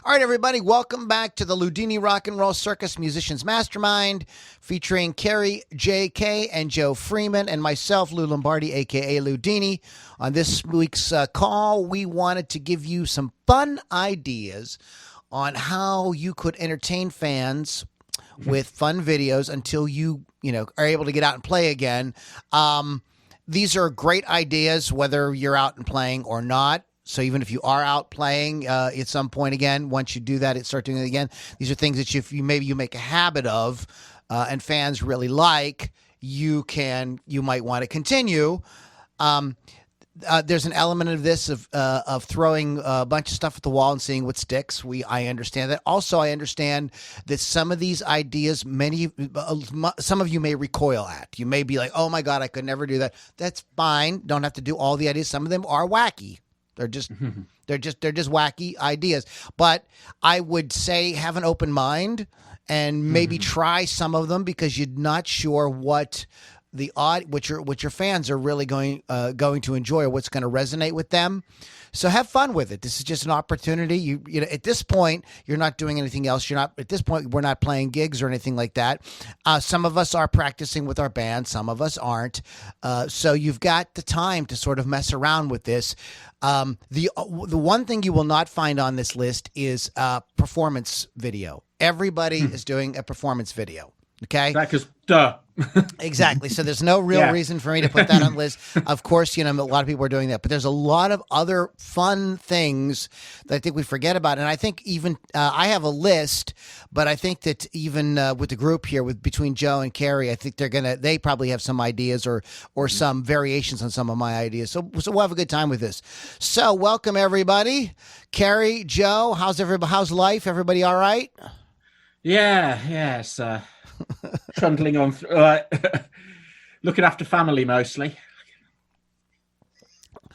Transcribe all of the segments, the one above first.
All right, everybody, welcome back to the Ludini Rock and Roll Circus Musicians Mastermind, featuring Carrie, J.K., and Joe Freeman, and myself, Lou Lombardi, a.k.a. Ludini. On this week's call, we wanted to give you some fun ideas on how you could entertain fans with fun videos until you are able to get out and play again. These are great ideas, whether you're out and playing or not. So even if you are out playing at some point again, once you do that, start doing it again. These are things that if you make a habit of, and fans really like, you might want to continue. There's an element of this of throwing a bunch of stuff at the wall and seeing what sticks. I understand that. Also, I understand that some of these ideas, some of you may recoil at. You may be like, "Oh my God, I could never do that." That's fine. Don't have to do all the ideas. Some of them are wacky. They're just wacky ideas. But I would say have an open mind and maybe try some of them because you're not sure what your fans are really going to enjoy or what's going to resonate with them. So have fun with it. This is just an opportunity. You know, at this point, you're not doing anything else. At this point, we're not playing gigs or anything like that. Some of us are practicing with our band. Some of us aren't. So you've got the time to sort of mess around with this. The one thing you will not find on this list is performance video. Everybody is doing a performance video. Okay. Because duh. Exactly. So there's no real reason for me to put that on the list. Of course, a lot of people are doing that, but there's a lot of other fun things that I think we forget about. And I think even I have a list, but I think that even with the group here, between Joe and Carrie, I think they probably have some ideas or some variations on some of my ideas. So we'll have a good time with this. So welcome everybody. Carrie, Joe, how's life? Everybody all right? Yes. Trundling on, looking after family mostly.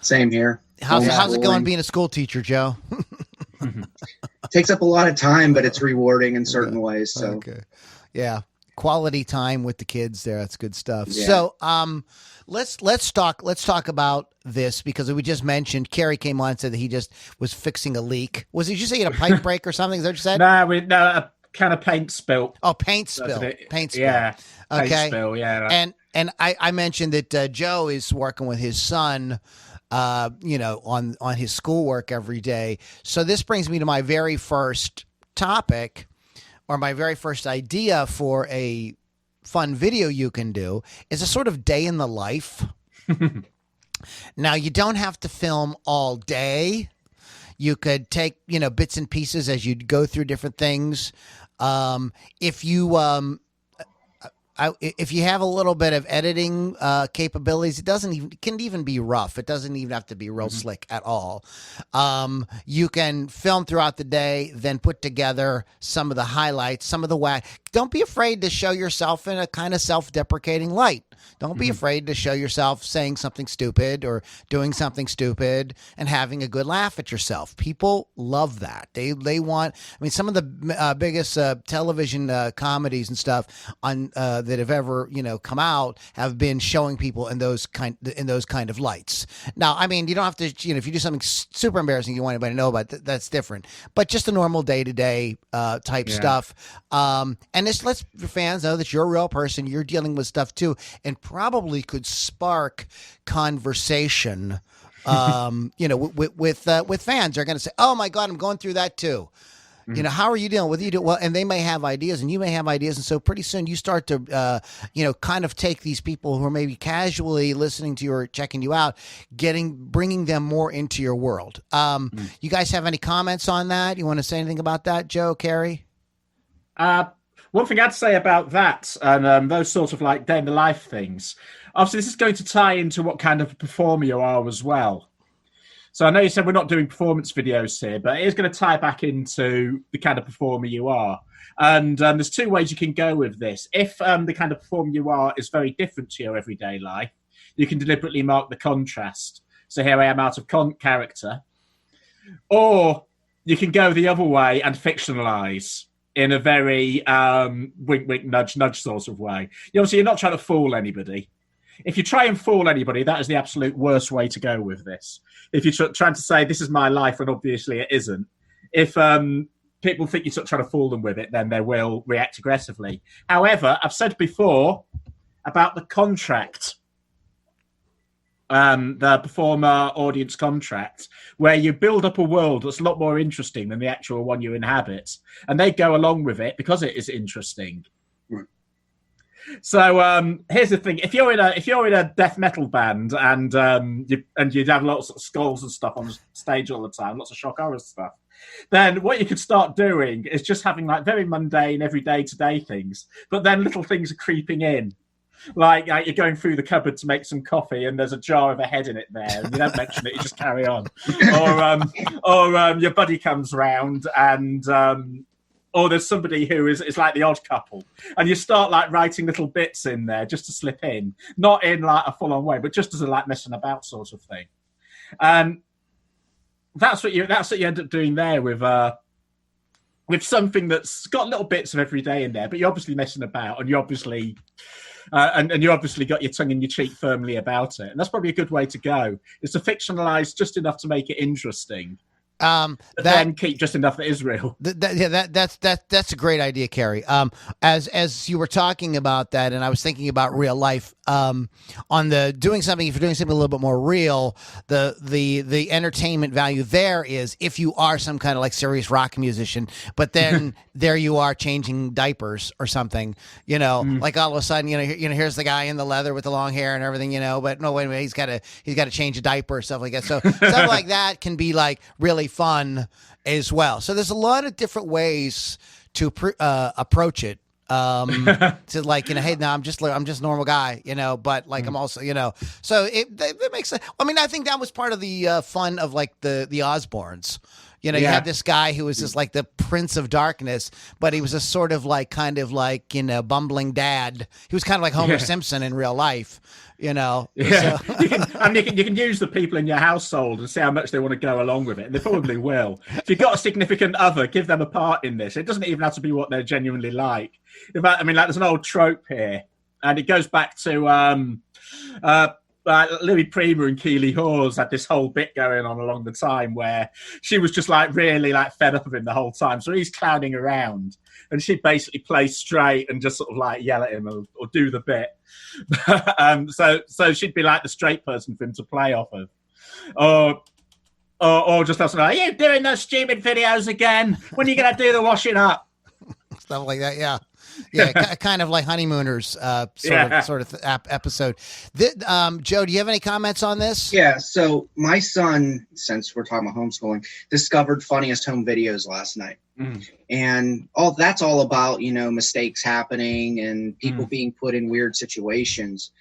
Same here. How's it going being a school teacher, Joe? Takes up a lot of time, but it's rewarding in certain ways. So, yeah, quality time with the kids there. That's good stuff. Yeah. So, let's talk about this because we just mentioned Carrie came on and said that he just was fixing a leak. Did you say he had a pipe break or something? Is that what you said? No. Kind of paint spill. Oh, paint spill. Paint spill. Yeah. Okay. Paint spill, yeah. And I mentioned that Joe is working with his son, on his schoolwork every day. So this brings me to my very first topic, or my very first idea for a fun video you can do is a sort of day in the life. Now, you don't have to film all day. You could take, bits and pieces as you go through different things. If you have a little bit of editing capabilities, it can even be rough. It doesn't even have to be real slick at all. You can film throughout the day, then put together some of the highlights, some of the whack. Don't be afraid to show yourself in a kind of self-deprecating light. Don't be afraid to show yourself saying something stupid or doing something stupid and having a good laugh at yourself. People love that. They want. Some of the biggest television comedies and stuff on that have ever come out have been showing people in those kind of lights. Now, you don't have to. If you do something super embarrassing, you want anybody to know about that's different. But just a normal day-to-day type stuff. And this lets your fans know that you're a real person. You're dealing with stuff too, and probably could spark conversation. With fans. They're going to say, "Oh my God, I'm going through that too." How are you dealing with it? Well, and they may have ideas, and you may have ideas, and so pretty soon you start to, kind of take these people who are maybe casually listening to you or checking you out, bringing them more into your world. You guys have any comments on that? You want to say anything about that, Joe, Carrie? One thing I'd say about that and those sort of like day in the life things, obviously this is going to tie into what kind of performer you are as well. So I know you said we're not doing performance videos here, but it is going to tie back into the kind of performer you are. And there's two ways you can go with this. If the kind of performer you are is very different to your everyday life, you can deliberately mark the contrast. So here I am out of character. Or you can go the other way and fictionalize in a very wink, wink, nudge, nudge sort of way. Obviously, you're not trying to fool anybody. If you try and fool anybody, that is the absolute worst way to go with this. If you're trying to say, this is my life, and obviously it isn't. If people think you're sort of trying to fool them with it, then they will react aggressively. However, I've said before about the contract, the performer audience contract, where you build up a world that's a lot more interesting than the actual one you inhabit, and they go along with it because it is interesting. Right. So here's the thing: if you're in a death metal band and you'd have lots of skulls and stuff on stage all the time, lots of shock horror stuff, then what you could start doing is just having like very mundane, everyday today things, but then little things are creeping in. Like you're going through the cupboard to make some coffee, and there's a jar of a head in it there, and you don't mention it, you just carry on. Or your buddy comes round, and or there's somebody who is like the odd couple, and you start like writing little bits in there just to slip in, not in like a full-on way, but just as a like messing about sort of thing. And that's what you end up doing there with something that's got little bits of every day in there, but you're obviously messing about, and you obviously. And you obviously got your tongue in your cheek firmly about it. And that's probably a good way to go, is to fictionalize just enough to make it interesting. Then keep just enough that is real. That's a great idea, Carrie. As you were talking about that, and I was thinking about real life. On the if you're doing something a little bit more real, the entertainment value there is if you are some kind of like serious rock musician, but then there you are changing diapers or something, like all of a sudden, here's the guy in the leather with the long hair and everything, but no, wait a minute, he's got to change a diaper or stuff like that. So stuff like that can be like really fun as well. So there's a lot of different ways to approach it. To like, hey, no, I'm just a normal guy, but like I'm also, so it makes sense. I mean, I think that was part of the fun of like the Osbournes. You had this guy who was just like the Prince of Darkness, but he was a sort of like kind of like bumbling dad. He was kind of like Homer Simpson in real life. Yeah, so. you can use the people in your household and see how much they want to go along with it, and they probably will. If you've got a significant other, give them a part in this. It doesn't even have to be what they're genuinely like. In fact, I mean, like there's an old trope here, and it goes back to Louis Prima and Keely Hawes had this whole bit going on along the time where she was just like really like fed up of him the whole time. So he's clowning around, and she'd basically play straight and just sort of like yell at him or do the bit. So she'd be like the straight person for him to play off of, or just something like, "Are you doing those stupid videos again? When are you going to do the washing up?" Stuff like that, yeah. Kind of like Honeymooners sort of episode. Joe, do you have any comments on this? Yeah, so my son, since we're talking about homeschooling, discovered Funniest Home Videos last night. And that's all about, mistakes happening and people being put in weird situations.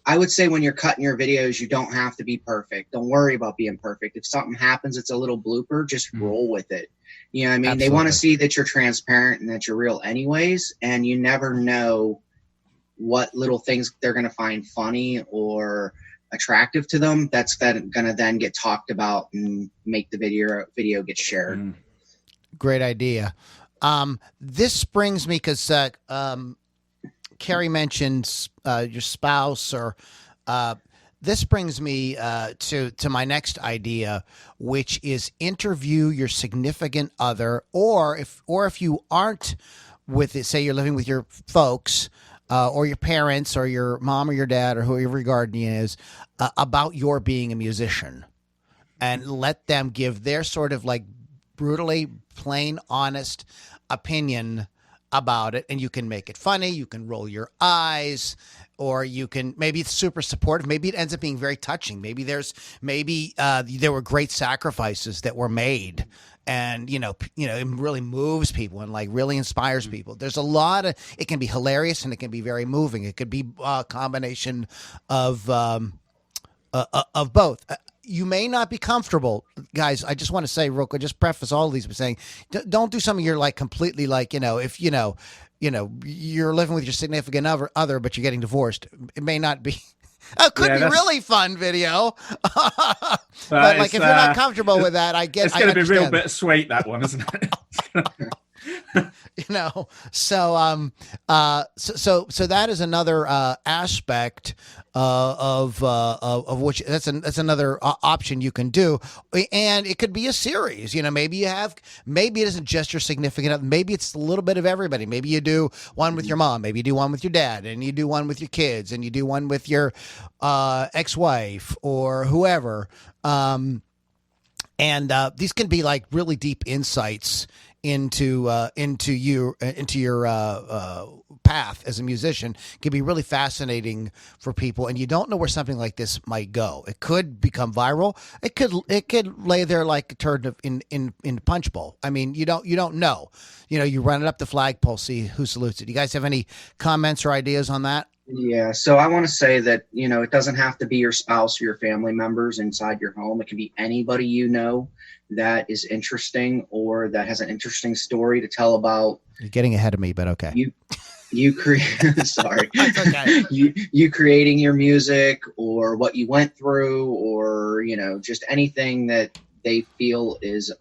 I would say when you're cutting your videos, you don't have to be perfect. Don't worry about being perfect. If something happens, it's a little blooper, just roll with it. I mean? Absolutely. They want to see that you're transparent and that you're real anyways, and you never know what little things they're going to find funny or attractive to them that's going to then get talked about and make the video get shared. Great idea. This brings me, because Carrie mentions your spouse, or this brings me to my next idea, which is interview your significant other, or if you aren't with it, say you're living with your folks, or your parents, or your mom or your dad, or whoever your guardian is, about your being a musician, and let them give their sort of like brutally plain, honest opinion about it. And you can make it funny, you can roll your eyes, or you can, maybe it's super supportive, maybe it ends up being very touching, maybe there were great sacrifices that were made, and it really moves people and like really inspires people. There's a lot of, it can be hilarious and it can be very moving. It could be a combination of both. You may not be comfortable, guys. I just want to say real quick, just preface all of these by saying, don't do something you're like completely like, if you're living with your significant other, but you're getting divorced. It may not be. It could be really fun video, but like if you're not comfortable with that, I get. It's going to be real bittersweet, that one, isn't it? So that is another aspect of which that's another option you can do, and it could be a series. Maybe it isn't just your significant other, maybe it's a little bit of everybody. Maybe you do one with your mom, maybe you do one with your dad, and you do one with your kids, and you do one with your ex-wife or whoever. And these can be like really deep insights into your path as a musician. It can be really fascinating for people, and you don't know where something like this might go. It could become viral. It could lay there like a turd in punch bowl. I mean, you don't know. You run it up the flagpole, see who salutes it. You guys have any comments or ideas on that? Yeah, so I want to say that, it doesn't have to be your spouse or your family members inside your home. It can be anybody that is interesting or that has an interesting story to tell about. You're getting ahead of me, but okay. You create sorry. That's okay. You creating your music or what you went through or, just anything that they feel is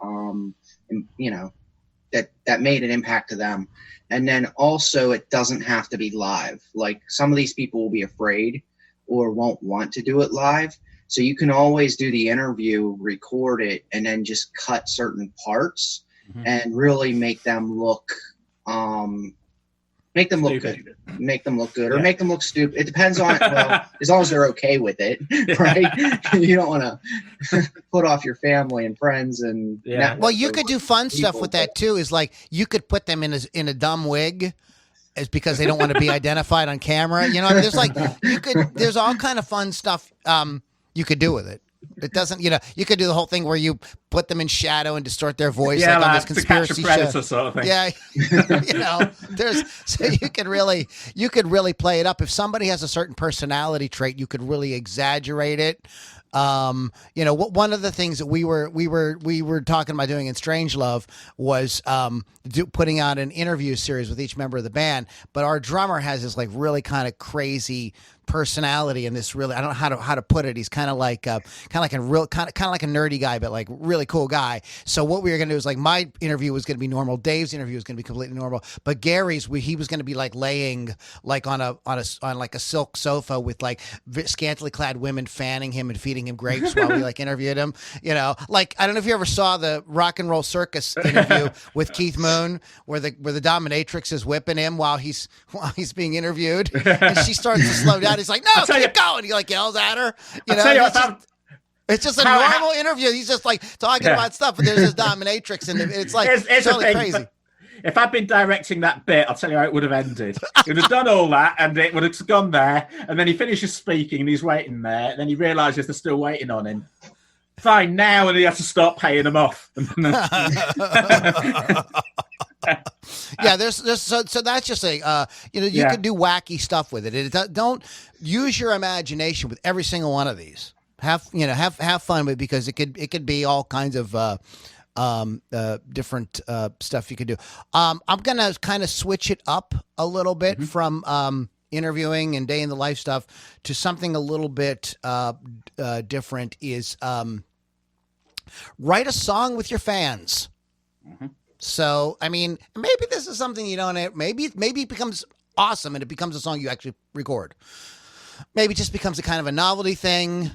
that made an impact to them. And then also it doesn't have to be live. Like some of these people will be afraid or won't want to do it live. So you can always do the interview, record it, and then just cut certain parts and really make them look good. Make them look good or make them look stupid. It depends on as long as they're okay with it, right? You don't want to put off your family and friends and Well, you could do fun stuff with that too. Is like you could put them in a dumb wig, is because they don't want to be identified on camera. There's all kind of fun stuff you could do with it. It doesn't, you could do the whole thing where you put them in shadow and distort their voice, like on this conspiracy show. Sort of thing. Yeah, so you could really play it up. If somebody has a certain personality trait, you could really exaggerate it. One of the things that we were talking about doing in Strangelove was putting out an interview series with each member of the band. But our drummer has this like really kind of crazy personality and this really, I don't know how to put it. He's kind of like a nerdy guy, but like really cool guy. So what we were going to do is like my interview was going to be normal. Dave's interview was going to be completely normal, but Gary's, he was going to be like laying like on like a silk sofa with like scantily clad women fanning him and feeding him grapes while we like interviewed him. Like, I don't know if you ever saw the Rock and Roll Circus interview with Keith Moon where the dominatrix is whipping him while he's being interviewed and she starts to slow down. He's like, no, keep going. He like yells at her. It's just a normal interview. He's just like talking about stuff, but there's this dominatrix, and it's like it's totally crazy. If I'd been directing that bit, I'll tell you how it would have ended. It would have done all that, and it would have gone there, and then he finishes speaking, and he's waiting there, and then he realises they're still waiting on him. Fine, now, and he has to start paying them off. Yeah, so that's just a you can do wacky stuff with it. Don't use your imagination with every single one of these. Have fun with it because it could be all kinds of different stuff you could do. I'm gonna kind of switch it up a little bit from interviewing and day in the life stuff to something a little bit different. Is write a song with your fans. So, I mean, maybe this is something you don't. Maybe it becomes awesome and it becomes a song you actually record. Maybe it just becomes a kind of a novelty thing.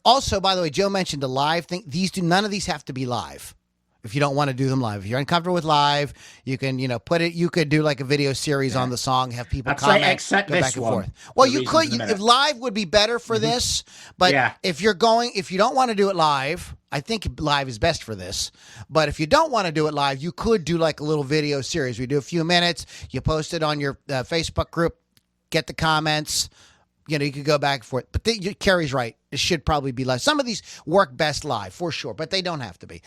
Also, by the way, Joe mentioned a live thing. None of these have to be live. If you don't want to do them live, if you're uncomfortable with live, you can, put it. You could do like a video series on the song, have people comment, except go this back and one. forth. Well, you could. If live would be better for this, but if you don't want to do it live, I think live is best for this. But if you don't want to do it live, you could do like a little video series. We do a few minutes. You post it on your Facebook group, get the comments. You could go back and forth. But Carrie's right. It should probably be live. Some of these work best live for sure, but they don't have to be.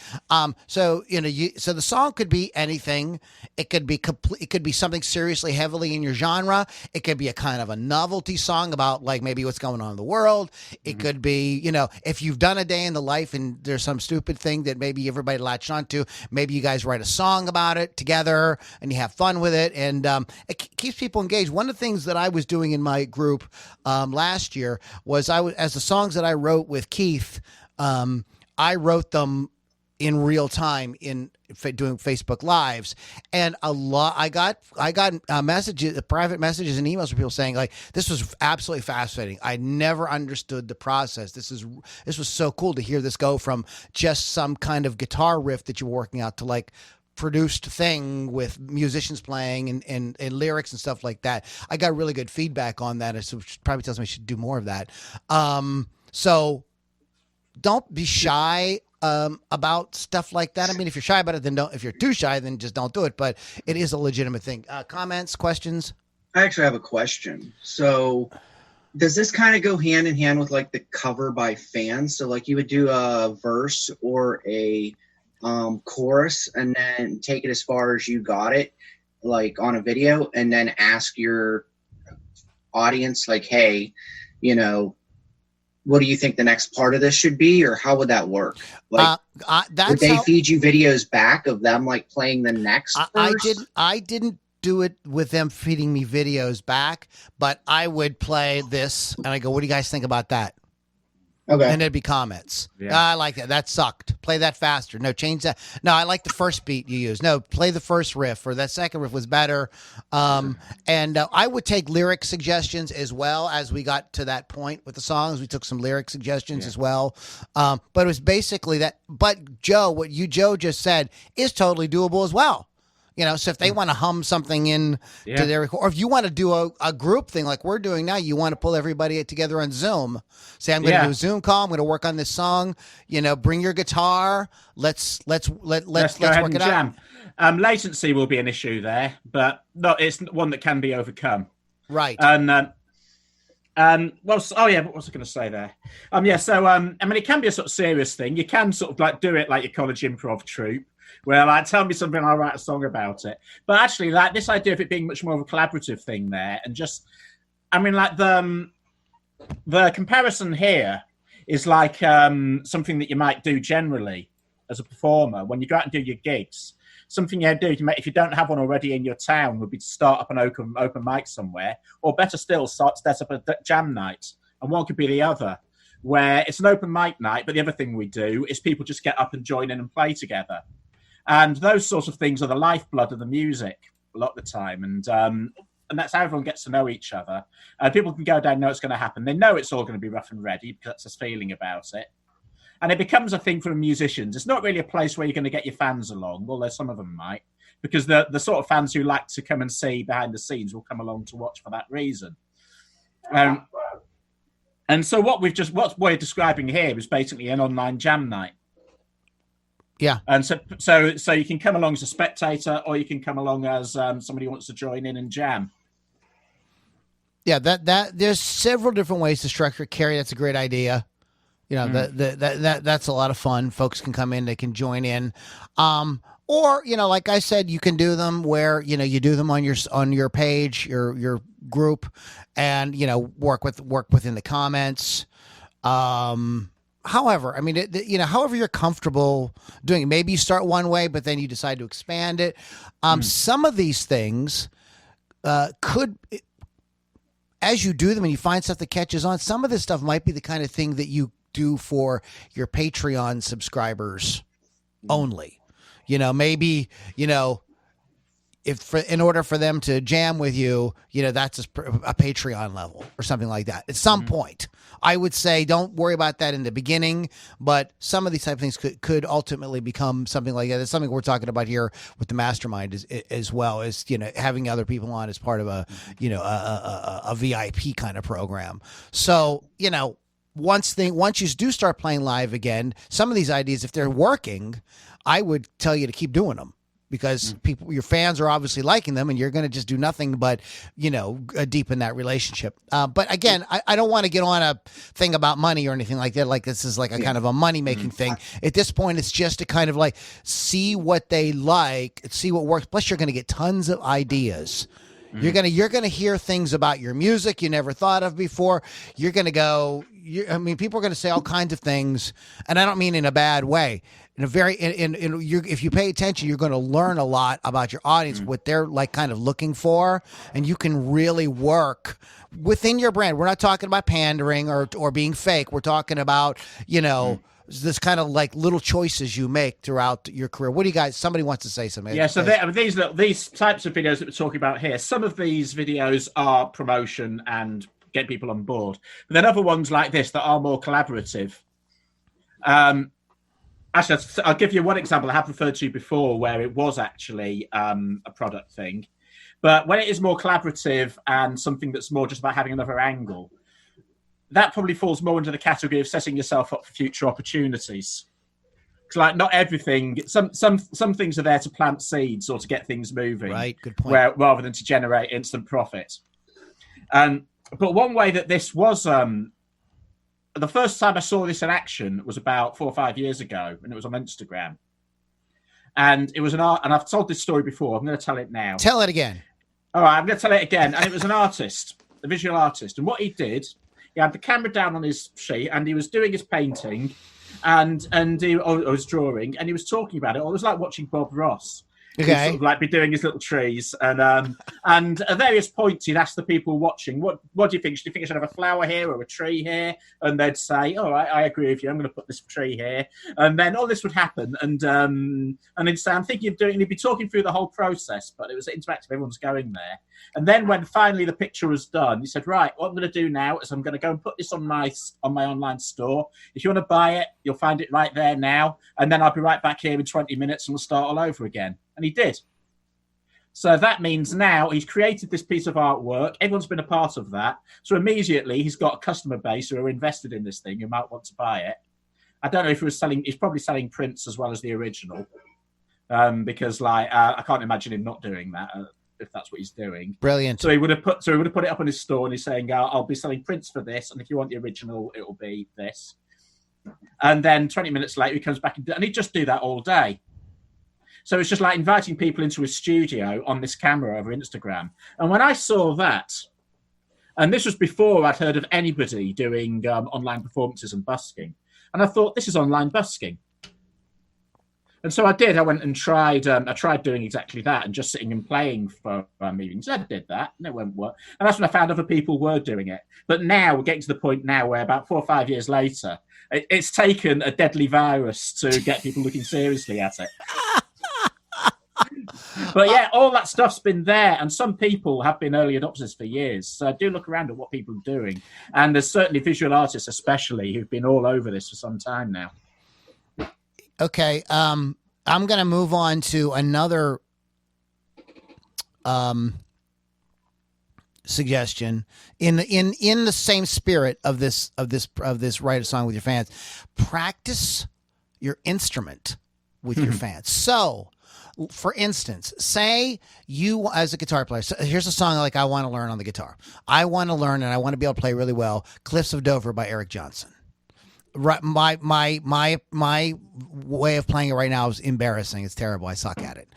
So the song could be anything. It could be It could be something seriously heavily in your genre. It could be a kind of a novelty song about like maybe what's going on in the world. It could be if you've done a day in the life and there's some stupid thing that maybe everybody latched onto. Maybe you guys write a song about it together and you have fun with it, and it keeps people engaged. One of the things that I was doing in my group last year was as the songs that I wrote with Keith, I wrote them in real time in doing Facebook Lives, and I got messages, private messages and emails from people saying like, this was absolutely fascinating. I never understood the process. This was so cool to hear this go from just some kind of guitar riff that you were working out to like produced thing with musicians playing and lyrics and stuff like that. I got really good feedback on that. It probably tells me I should do more of that. So don't be shy about stuff like that. I mean, if you're shy about it, then don't. If you're too shy, then just don't do it. But it is a legitimate thing. Comments, questions? I actually have a question. So does this kind of go hand in hand with like the cover by fans? So like you would do a verse or a chorus and then take it as far as you got it, like on a video, and then ask your audience like, hey, you know, what do you think the next part of this should be, or how would that work? Like, would they feed you videos back of them like playing the next verse? I didn't do it with them feeding me videos back, but I would play this and I go, what do you guys think about that? Okay. And there'd be comments. Yeah. I like that. That sucked. Play that faster. No, change that. No, I like the first beat you used. No, play the first riff, or that second riff was better. And I would take lyric suggestions as well as we got to that point with the songs. We took some lyric suggestions as well. But it was basically that. But Joe, what Joe just said is totally doable as well. You know, so if they want to hum something in to their record, or if you want to do a group thing like we're doing now, you want to pull everybody together on Zoom. Say, I'm going to do a Zoom call. I'm going to work on this song. You know, bring your guitar. Let's work it out. Latency will be an issue there, but it's one that can be overcome. Right. And what was I going to say there? I mean, it can be a sort of serious thing. You can sort of like do it like your college improv troupe. Well, like, tell me something, I'll write a song about it. But actually, like this idea of it being much more of a collaborative thing there, and just, I mean, like the comparison here is like something that you might do generally as a performer when you go out and do your gigs. Something you do if you don't have one already in your town would be to start up an open mic somewhere, or better still, set up a jam night, and one could be the other, where it's an open mic night, but the other thing we do is people just get up and join in and play together. And those sorts of things are the lifeblood of the music a lot of the time. And that's how everyone gets to know each other. People can go down and know it's going to happen. They know it's all going to be rough and ready because that's a feeling about it. And it becomes a thing for musicians. It's not really a place where you're going to get your fans along, although some of them might, because the sort of fans who like to come and see behind the scenes will come along to watch for that reason. And so what we're describing here is basically an online jam night. Yeah. And so you can come along as a spectator, or you can come along as somebody who wants to join in and jam. Yeah, that there's several different ways to structure Carrie. That's a great idea. You know, that's a lot of fun. Folks can come in, they can join in. Or, you know, like I said, you can do them where, you know, you do them on your page, your group, and, you know, work within the comments. However, I mean, however you're comfortable doing it. Maybe you start one way, but then you decide to expand it. Some of these things could, as you do them and you find stuff that catches on, some of this stuff might be the kind of thing that you do for your Patreon subscribers only. You know, maybe, you know, in order for them to jam with you, you know, that's a Patreon level or something like that. At some point, I would say don't worry about that in the beginning, but some of these type of things could ultimately become something like that. It's something we're talking about here with the Mastermind as well as, you know, having other people on as part of a VIP kind of program. So, you know, once you do start playing live again, some of these ideas, if they're working, I would tell you to keep doing them. Because your fans are obviously liking them, and you're going to just do nothing but, you know, deepen that relationship. But again, I don't want to get on a thing about money or anything like that. Like this is like a kind of a money making thing. At this point, it's just to kind of like see what they like, see what works. Plus, you're going to get tons of ideas. You're gonna hear things about your music you never thought of before. You're gonna go. People are gonna say all kinds of things, and I don't mean in a bad way. If you pay attention, you're going to learn a lot about your audience, what they're like kind of looking for, and you can really work within your brand. We're not talking about pandering or being fake. We're talking about, you know, this kind of like little choices you make throughout your career. What do you guys? Somebody wants to say something. Yeah, so these types of videos that we're talking about here, some of these videos are promotion and get people on board, but then other ones like this that are more collaborative. Actually, I'll give you one example I have referred to before where it was actually a product thing. But when it is more collaborative and something that's more just about having another angle, that probably falls more into the category of setting yourself up for future opportunities. Because like not everything, some things are there to plant seeds or to get things moving. Right, good point. Rather than to generate instant profit. But one way that this was, the first time I saw this in action was about 4 or 5 years ago, and it was on Instagram. And it was and I've told this story before. I'm going to tell it now. Tell it again. All right, I'm going to tell it again. And it was an artist, a visual artist. And what he did, he had the camera down on his sheet and he was doing his painting and he was drawing and he was talking about it. It was like watching Bob Ross. Okay. He'd sort of like be doing his little trees and at various points he'd ask the people watching, what do you think? Do you think I should have a flower here or a tree here? And they'd say, all right, I agree with you. I'm going to put this tree here. And then all this would happen. And he'd say, I'm thinking of doing, and he'd be talking through the whole process, but it was interactive. Everyone's going there. And then when finally the picture was done, he said, right, what I'm going to do now is I'm going to go and put this on my online store. If you want to buy it, you'll find it right there now. And then I'll be right back here in 20 minutes and we'll start all over again. And he did. So that means now he's created this piece of artwork. Everyone's been a part of that. So immediately he's got a customer base who are invested in this thing who might want to buy it. I don't know if he's probably selling prints as well as the original. Because I can't imagine him not doing that if that's what he's doing. Brilliant. So he would have put it up on his store and he's saying, I'll be selling prints for this. And if you want the original, it will be this. And then 20 minutes later, he comes back and he'd just do that all day. So it's just like inviting people into his studio on this camera over Instagram. And when I saw that, and this was before I'd heard of anybody doing online performances and busking, and I thought, this is online busking. And so I did. I went and tried. I tried doing exactly that and just sitting and playing for meetings. I did that, and it went well. And that's when I found other people were doing it. But now we're getting to the point now where about 4 or 5 years later, it's taken a deadly virus to get people looking seriously at it. But yeah, all that stuff's been there, and some people have been early adopters for years. So do look around at what people are doing, and there's certainly visual artists, especially, who've been all over this for some time now. Okay, I'm going to move on to another suggestion in the same spirit of this write a song with your fans. Practice your instrument with your fans. So, for instance, say you as a guitar player. So here's a song like I want to learn on the guitar. I want to learn and I want to be able to play really well. Cliffs of Dover by Eric Johnson. Right, my way of playing it right now is embarrassing. It's terrible. I suck at it,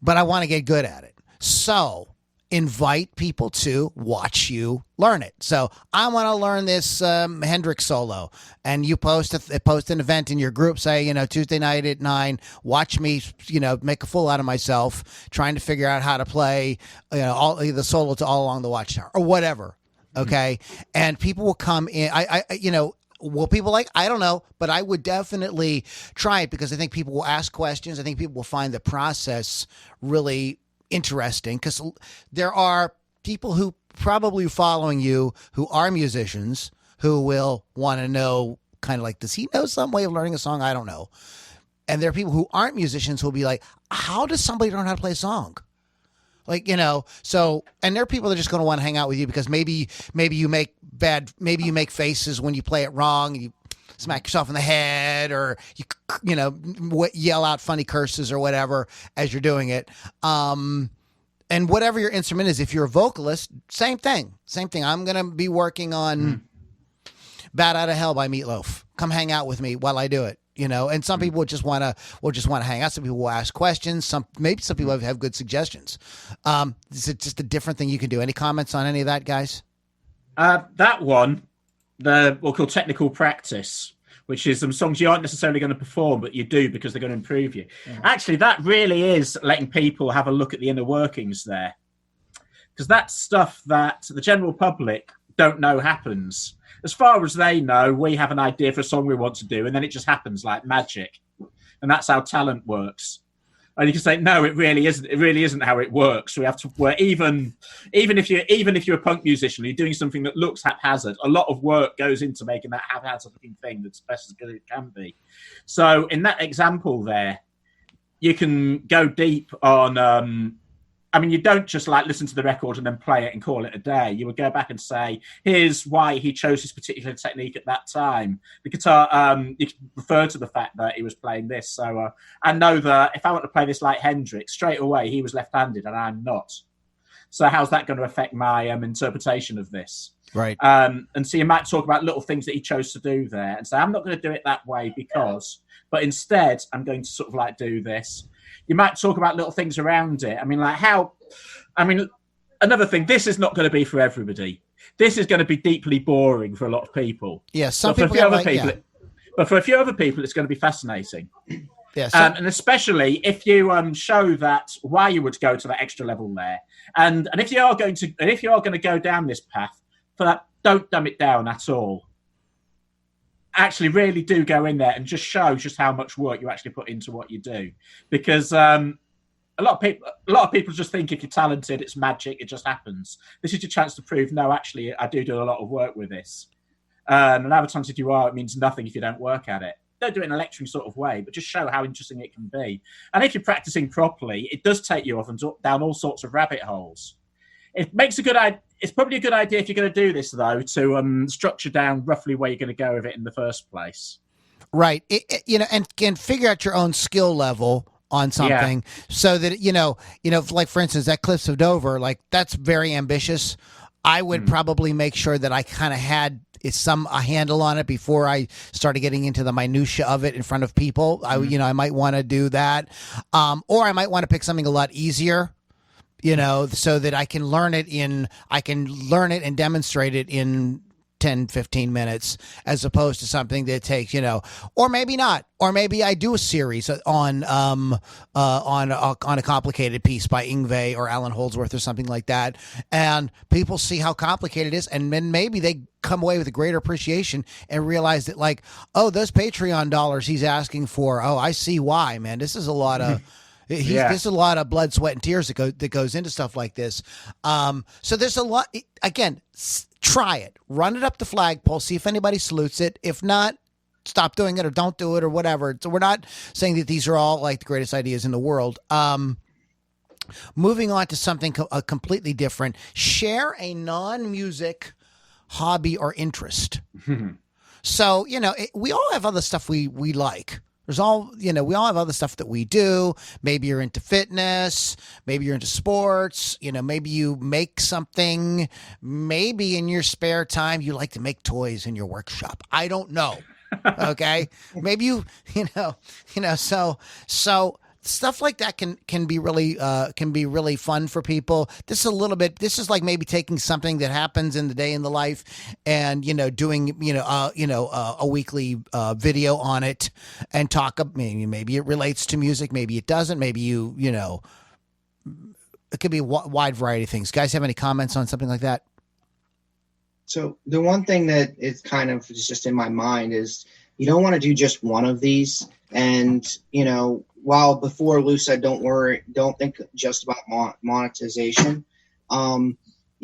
but I want to get good at it. So invite people to watch you learn it. So I want to learn this Hendrix solo, and you post an event in your group. Say, Tuesday night at 9. Watch me, make a fool out of myself trying to figure out how to play, all the solo to All Along the Watchtower or whatever. Okay, and people will come in. Will people like? I don't know, but I would definitely try it because I think people will ask questions. I think people will find the process really interesting because there are people who probably following you who are musicians who will want to know kind of like, does he know some way of learning a song? I don't know. And there are people who aren't musicians who will be like, how does somebody learn how to play a song? Like, so, and there are people that are just going to want to hang out with you because maybe you make faces when you play it wrong and you smack yourself in the head or you yell out funny curses or whatever as you're doing it. And whatever your instrument is, if you're a vocalist, same thing. I'm going to be working on Bat Out of Hell by Meatloaf. Come hang out with me while I do it. And some people just want to hang out. Some people will ask questions. Some people have good suggestions. Is it just a different thing you can do? Any comments on any of that, guys? That one, we'll call technical practice, which is some songs you aren't necessarily going to perform, but you do because they're going to improve you. Mm-hmm. Actually, that really is letting people have a look at the inner workings there, because that's stuff that the general public don't know happens. As far as they know, we have an idea for a song we want to do, and then it just happens like magic. And that's how talent works. And you can say, no, it really isn't. It really isn't how it works. We have to work. Even if you're a punk musician, you're doing something that looks haphazard. A lot of work goes into making that haphazard looking thing that's best as good as it can be. So in that example there, you can go deep on. You don't just like listen to the record and then play it and call it a day. You would go back and say, here's why he chose this particular technique at that time. The guitar, you can refer to the fact that he was playing this. So I know that if I want to play this like Hendrix, straight away he was left-handed and I'm not. So how's that going to affect my interpretation of this? Right. And so you might talk about little things that he chose to do there and say, I'm not going to do it that way but instead I'm going to sort of like do this. You might talk about little things around it. Another thing, this is not going to be for everybody. This is going to be deeply boring for a lot of people. Yeah, but for a few other people, it's going to be fascinating. Yeah, and especially if you show that why you would go to that extra level there, and if you are going to go down this path, for that, don't dumb it down at all. Actually really do go in there and just show just how much work you actually put into what you do, because a lot of people just think if you're talented it's magic, it just happens. This is your chance to prove no, actually I do a lot of work with this, and however talented you are, it means nothing if you don't work at it. Don't do it in a lecturing sort of way, but just show how interesting it can be. And if you're practicing properly, it does take you off and down all sorts of rabbit holes. It's probably a good idea if you're going to do this, though, to structure down roughly where you're going to go with it in the first place. Right. And figure out your own skill level on something, so that, like, for instance, that Cliffs of Dover, like, that's very ambitious. I would probably make sure that I kind of had a handle on it before I started getting into the minutia of it in front of people. I might want to do that. Or I might want to pick something a lot easier, so that I can learn it and demonstrate it in 10, 15 minutes, as opposed to something that takes, or maybe not, or maybe I do a series on a complicated piece by Yngwie or Alan Holdsworth or something like that, and people see how complicated it is, and then maybe they come away with a greater appreciation and realize that, like, oh, those Patreon dollars he's asking for, oh, I see why, man. This is a lot of There's a lot of blood, sweat, and tears that goes into stuff like this. So there's a lot. Again, try it. Run it up the flagpole. See if anybody salutes it. If not, stop doing it or don't do it or whatever. So we're not saying that these are all like the greatest ideas in the world. Moving on to something completely different. Share a non-music hobby or interest. So, we all have other stuff we like. We all have other stuff that we do. Maybe you're into fitness. Maybe you're into sports. Maybe you make something. Maybe in your spare time, you like to make toys in your workshop. I don't know. Okay. Maybe so stuff like that can be really fun for people. This is like maybe taking something that happens in the day in the life and, doing, a weekly video on it and talk. Maybe it relates to music. Maybe it doesn't. Maybe it could be a wide variety of things. Guys have any comments on something like that? So the one thing that is kind of just in my mind is you don't want to do just one of these. And, while before Lou said, don't think just about monetization. You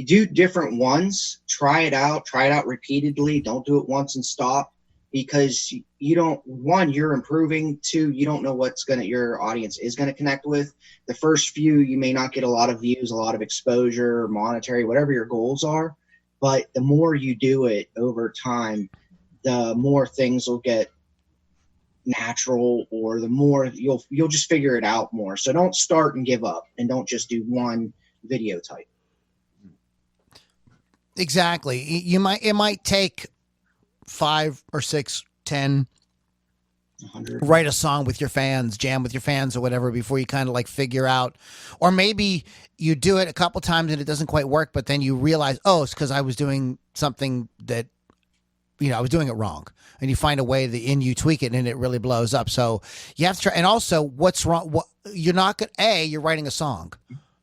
do different ones, try it out repeatedly. Don't do it once and stop, because you're improving. Two, you don't know your audience is going to connect with. The first few, you may not get a lot of views, a lot of exposure, monetary, whatever your goals are. But the more you do it over time, the more things will get natural, or the more you'll just figure it out more. So don't start and give up, and don't just do one video type. Exactly. It might take 5 or 6, 10, 100. Write a song with your fans, jam with your fans or whatever before you kind of like figure out, or maybe you do it a couple times and it doesn't quite work, but then you realize, oh, it's because I was doing something that, I was doing it wrong. And you find a way you tweak it and it really blows up. So you have to try. And also, what's wrong? You're not going you're writing a song.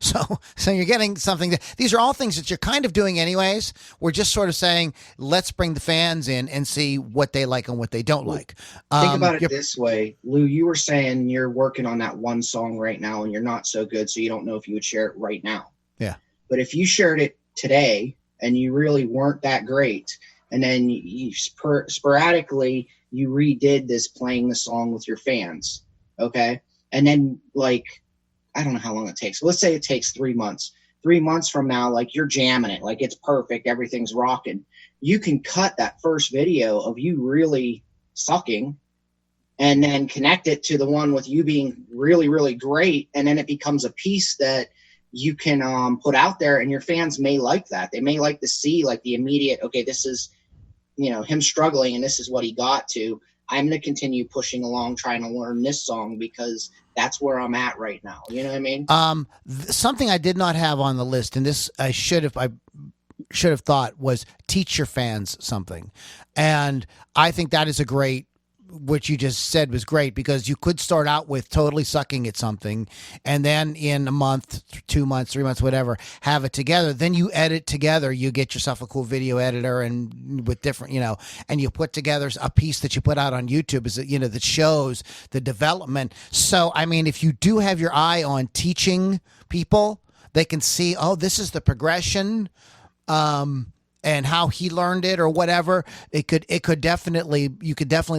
So you're getting something these are all things that you're kind of doing anyways. We're just sort of saying, let's bring the fans in and see what they like and what they don't like. Think about it this way, Lou. You were saying you're working on that one song right now and you're not so good, so you don't know if you would share it right now. Yeah. But if you shared it today and you really weren't that great, and then you sporadically you redid this playing the song with your fans, okay? And then, like, I don't know how long it takes. Let's say it takes 3 months. 3 months from now, like, you're jamming it, like it's perfect, everything's rocking. You can cut that first video of you really sucking and then connect it to the one with you being really, really great, and then it becomes a piece that you can put out there, and your fans may like that. They may like to see, like, the immediate, okay, this is, him struggling, and this is what he got to. I'm going to continue pushing along, trying to learn this song because that's where I'm at right now. You know what I mean? Something I did not have on the list, and this I should have thought, was teach your fans something. And I think that is what you just said was great, because you could start out with totally sucking at something, and then in a month, 2 months, 3 months, whatever, have it together. Then you edit together. You get yourself a cool video editor and with different, and you put together a piece that you put out on YouTube that shows the development. So, I mean, if you do have your eye on teaching people, they can see, oh, this is the progression. And how he learned it or whatever, you could definitely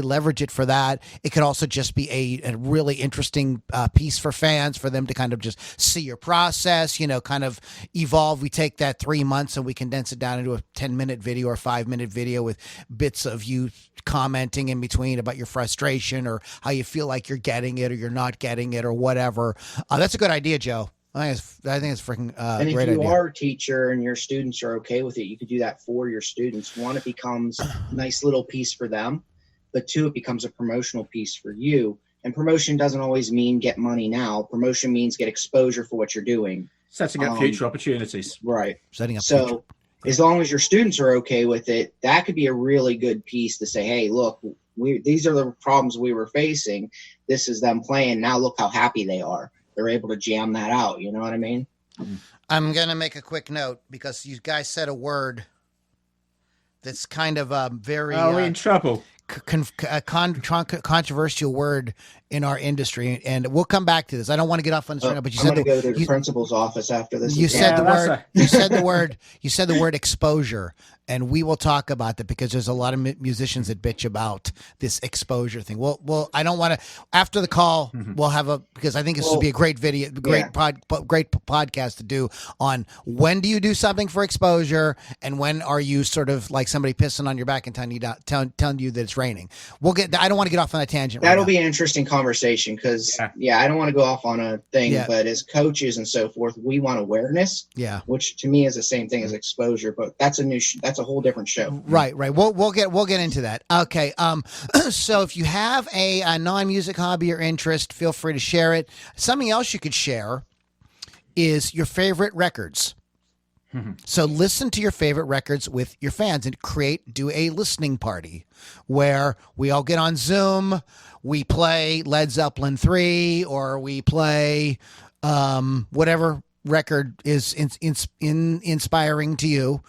leverage it for that. It could also just be a really interesting piece for fans, for them to kind of just see your process, kind of evolve. We take that 3 months and we condense it down into a 10-minute video or 5-minute video with bits of you commenting in between about your frustration or how you feel like you're getting it or you're not getting it or whatever. That's a good idea, Joe. I think it's freaking and great if you idea. are a teacher and your students are okay with it, you could do that for your students. One, it becomes a nice little piece for them, but two, it becomes a promotional piece for you. And promotion doesn't always mean get money now. Promotion means get exposure for what you're doing. Setting up future opportunities. Right. Setting up. So future. As long as your students are okay with it, that could be a really good piece to say, hey, look, these are the problems we were facing. This is them playing. Now look how happy they are. They're able to jam that out. You know what I mean? I'm going to make a quick note because you guys said a word that's kind of very Are we in trouble? Controversial word in our industry, and we'll come back to this. I don't want to get off on this right now, but you I'm said going to go to the principal's office after this. You said the word exposure, and we will talk about that because there's a lot of musicians that bitch about this exposure thing. Well, I don't want to. After the call, we'll have because I think this would be a great video, great podcast to do on when do you do something for exposure, and when are you sort of like somebody pissing on your back and telling you that it's raining. I don't want to get off on that tangent. That'll be an interesting conversation because I don't want to go off on a thing, but as coaches and so forth, we want awareness. Yeah, which to me is the same thing as exposure, but that's a whole different show. Right. We'll get into that. Okay. So if you have a non-music hobby or interest, feel free to share it. Something else you could share is your favorite records. So listen to your favorite records with your fans and do a listening party where we all get on Zoom, we play Led Zeppelin 3 or we play whatever record is inspiring to you.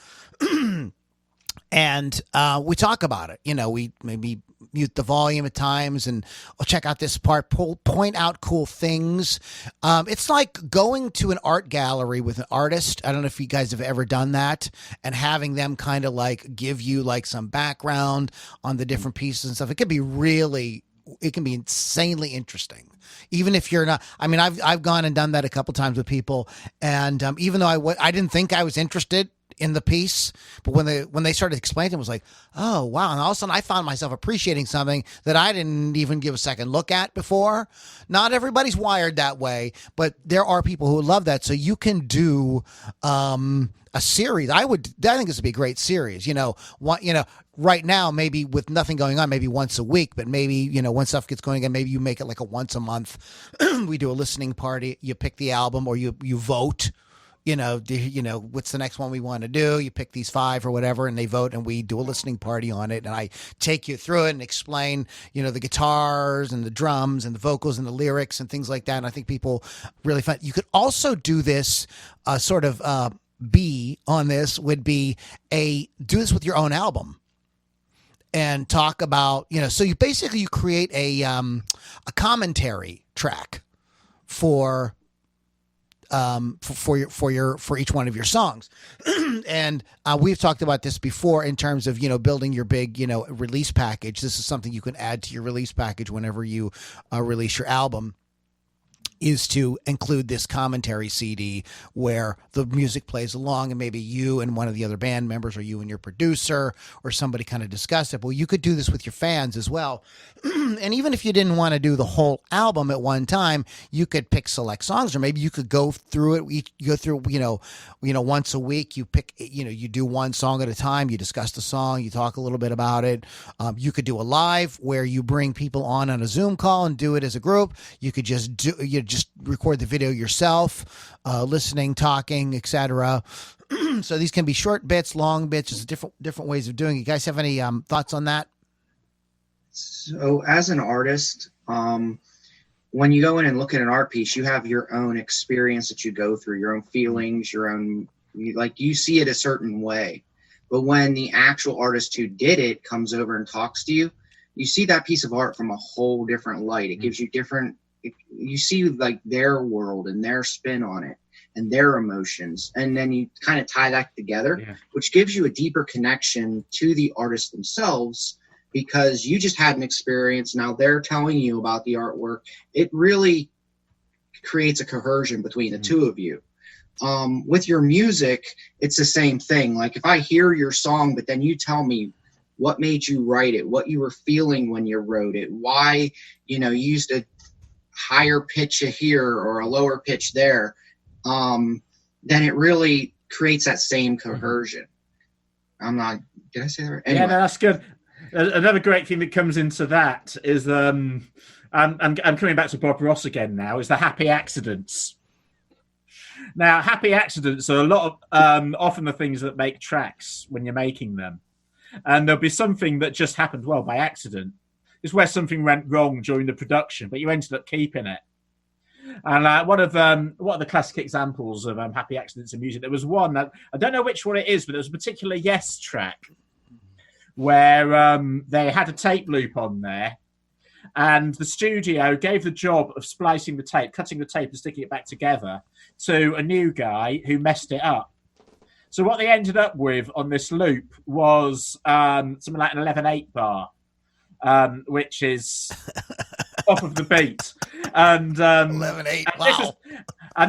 And we talk about it. We maybe mute the volume at times and check out this part, point out cool things. It's like going to an art gallery with an artist. I don't know if you guys have ever done that, and having them kind of like give you like some background on the different pieces and stuff. It can be insanely interesting. Even if you're not, I mean, I've gone and done that a couple times with people, and even though I didn't think I was interested in the piece, but when they started explaining it, was like, oh wow, and all of a sudden I found myself appreciating something that I didn't even give a second look at before. Not everybody's wired that way, but there are people who love that. So you can do a series. I think this would be a great series. Right now, maybe with nothing going on, maybe once a week, but maybe, when stuff gets going again, maybe you make it like a once a month. We do a listening party. You pick the album or you vote what's the next one we want to do? You pick these 5 or whatever, and they vote, and we do a listening party on it. And I take you through it and explain, the guitars and the drums and the vocals and the lyrics and things like that. And I think people really find you could also do this B on this would be do this with your own album and talk about, so you create a commentary track for each one of your songs. And we've talked about this before in terms of, building your big, release package. This is something you can add to your release package whenever you release your album, is to include this commentary CD where the music plays along, and maybe you and one of the other band members, or you and your producer or somebody kind of discuss it. Well, you could do this with your fans as well. And even if you didn't want to do the whole album at one time, you could pick select songs, or maybe you could go through it. Once a week, you pick, you do one song at a time. You discuss the song, you talk a little bit about it. You could do a live where you bring people on a Zoom call and do it as a group. You could just record the video yourself, listening, talking, etc. So these can be short bits, long bits, just different ways of doing it. You guys have any thoughts on that? So as an artist, when you go in and look at an art piece, you have your own experience that you go through, your own feelings, you see it a certain way. But when the actual artist who did it comes over and talks to you, you see that piece of art from a whole different light. It gives you you see like their world and their spin on it and their emotions. And then you kind of tie that together, which gives you a deeper connection to the artists themselves, because you just had an experience. Now they're telling you about the artwork. It really creates a cohesion between the two of you. With your music, it's the same thing. Like if I hear your song, but then you tell me what made you write it, what you were feeling when you wrote it, why, you used a higher pitch here or a lower pitch there, then it really creates that same cohesion. Did I say that right? Anyway. Yeah, no, that's good. Another great thing that comes into that is, I'm coming back to Bob Ross again now, is the happy accidents. Now, happy accidents are a lot of, often the things that make tracks when you're making them. And there'll be something that just happened, by accident. It's where something went wrong during the production, but you ended up keeping it. And one of the classic examples of happy accidents in music, there was one that I don't know which one it is, but there was a particular Yes track where they had a tape loop on there, and the studio gave the job of splicing the tape, cutting the tape and sticking it back together to a new guy who messed it up. So what they ended up with on this loop was something like an 11/8 bar. Which is off of the beat, and 11/8. Wow!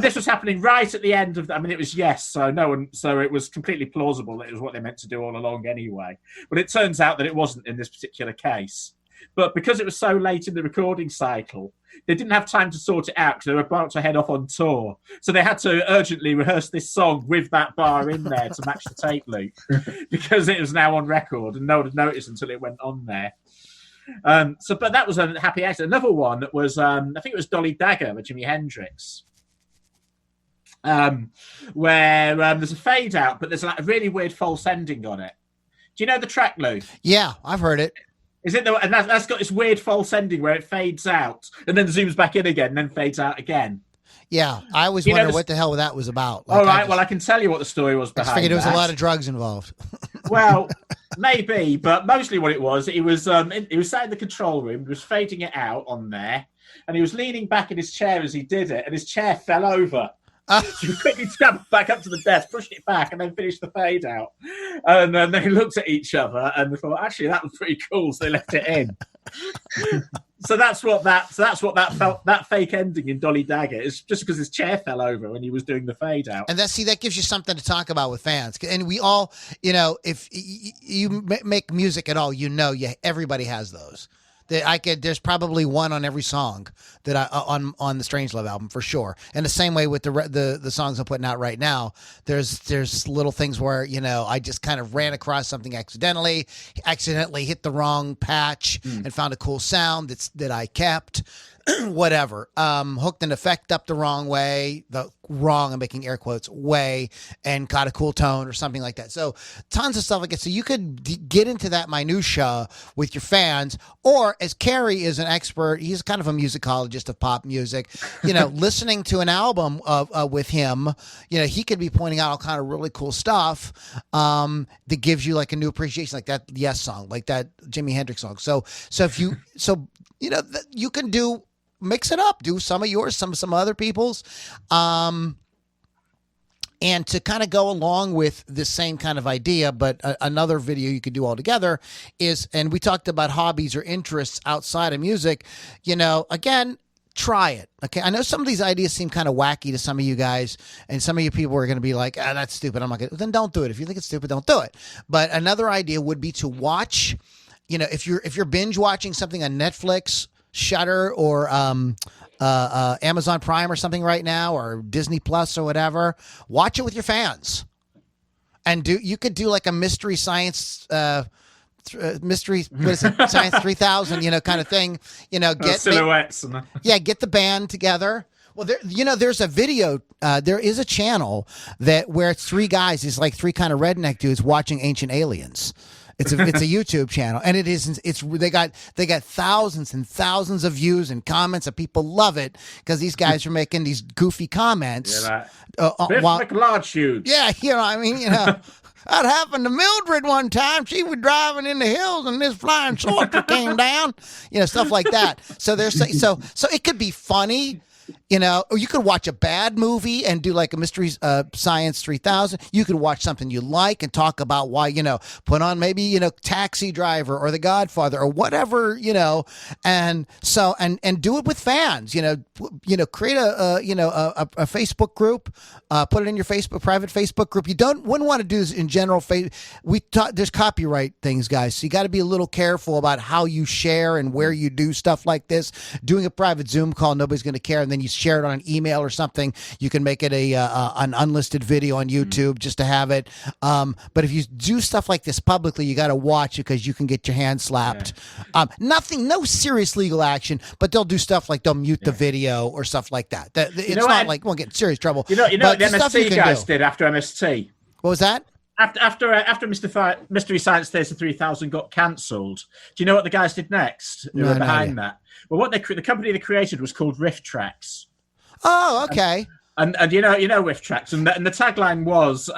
This was happening right at the end of. It was Yes, so it was completely plausible that it was what they meant to do all along anyway. But it turns out that it wasn't in this particular case. But because it was so late in the recording cycle, they didn't have time to sort it out because they were about to head off on tour. So they had to urgently rehearse this song with that bar in there to match the tape loop, because it was now on record and no one had noticed until it went on there. But that was a happy accident. Another one was, I think it was Dolly Dagger by Jimi Hendrix, where there's a fade out, but there's like a really weird false ending on it. Do you know the track, Lou? Yeah, I've heard it. Is it and that's got this weird false ending where it fades out and then zooms back in again and then fades out again. Yeah, I always wondered what the hell that was about. All right, I can tell you what the story was behind. I figured there was a lot of drugs involved. Well, maybe, but mostly what it was, he was sat in the control room, he was fading it out on there, and he was leaning back in his chair as he did it, and his chair fell over. So he quickly scrambled back up to the desk, pushed it back, and then finished the fade out. And then they looked at each other and they thought, actually, that was pretty cool, so they left it in. So that's what that fake ending in Dolly Dagger is, just because his chair fell over when he was doing the fade out. And that gives you something to talk about with fans. And we all, if you make music at all, everybody has those. There's probably one on every song that on the Strangelove album for sure. And the same way with the songs I'm putting out right now, there's little things where, I just kind of ran across something accidentally hit the wrong patch and found a cool sound that I kept. whatever, hooked an effect up the wrong way, I'm making air quotes, way, and caught a cool tone or something like that. So tons of stuff like that. So you could get into that minutia with your fans, or as Carrie is an expert, he's kind of a musicologist of pop music, listening to an album with him, he could be pointing out all kind of really cool stuff that gives you like a new appreciation, like that Yes song, like that Jimi Hendrix song. So if you, you can mix it up, do some of yours, some other people's, and to kind of go along with this same kind of idea, but another video you could do all together is, and we talked about hobbies or interests outside of music, again, try it. Okay. I know some of these ideas seem kind of wacky to some of you guys, and some of you people are going to be like, that's stupid, I'm not going to, then don't do it. If you think it's stupid, don't do it. But another idea would be to watch, if you're binge watching something on Netflix, Shudder, or Amazon Prime or something right now, or Disney Plus or whatever, watch it with your fans, and you could do like a mystery science science 3000 kind of thing, get silhouettes get the band together. Well, there's a video, there is a channel where it's three guys, it's like three kind of redneck dudes watching Ancient Aliens. It's a YouTube channel, and they got thousands and thousands of views and comments, and people love it because these guys are making these goofy comments. Like large shoes. Yeah, that happened to Mildred one time. She was driving in the hills, and this flying saucer came down. Stuff like that. So so it could be funny. Or you could watch a bad movie and do like a mystery science 3000. You could watch something you like and talk about why, put on maybe, Taxi Driver or The Godfather or whatever, and do it with fans, create a Facebook group, put it in your private Facebook group. You wouldn't want to do this in general. There's copyright things, guys. So you got to be a little careful about how you share and where you do stuff like this. Doing a private Zoom call, nobody's going to care. And then you share it on an email or something. You can make it an unlisted video on YouTube just to have it. But if you do stuff like this publicly, you got to watch it because you can get your hand slapped. Yeah. No serious legal action, but they'll do stuff like they'll mute the video or stuff like that. It's not like we'll get in serious trouble. You know what the MST guys did after MST? What was that? After Mystery Science Theatre 3000 got cancelled, do you know what the guys did next? Who were behind that? Well, the company they created was called Riff Tracks. Oh, okay. And you know Riff Tracks, and the tagline was,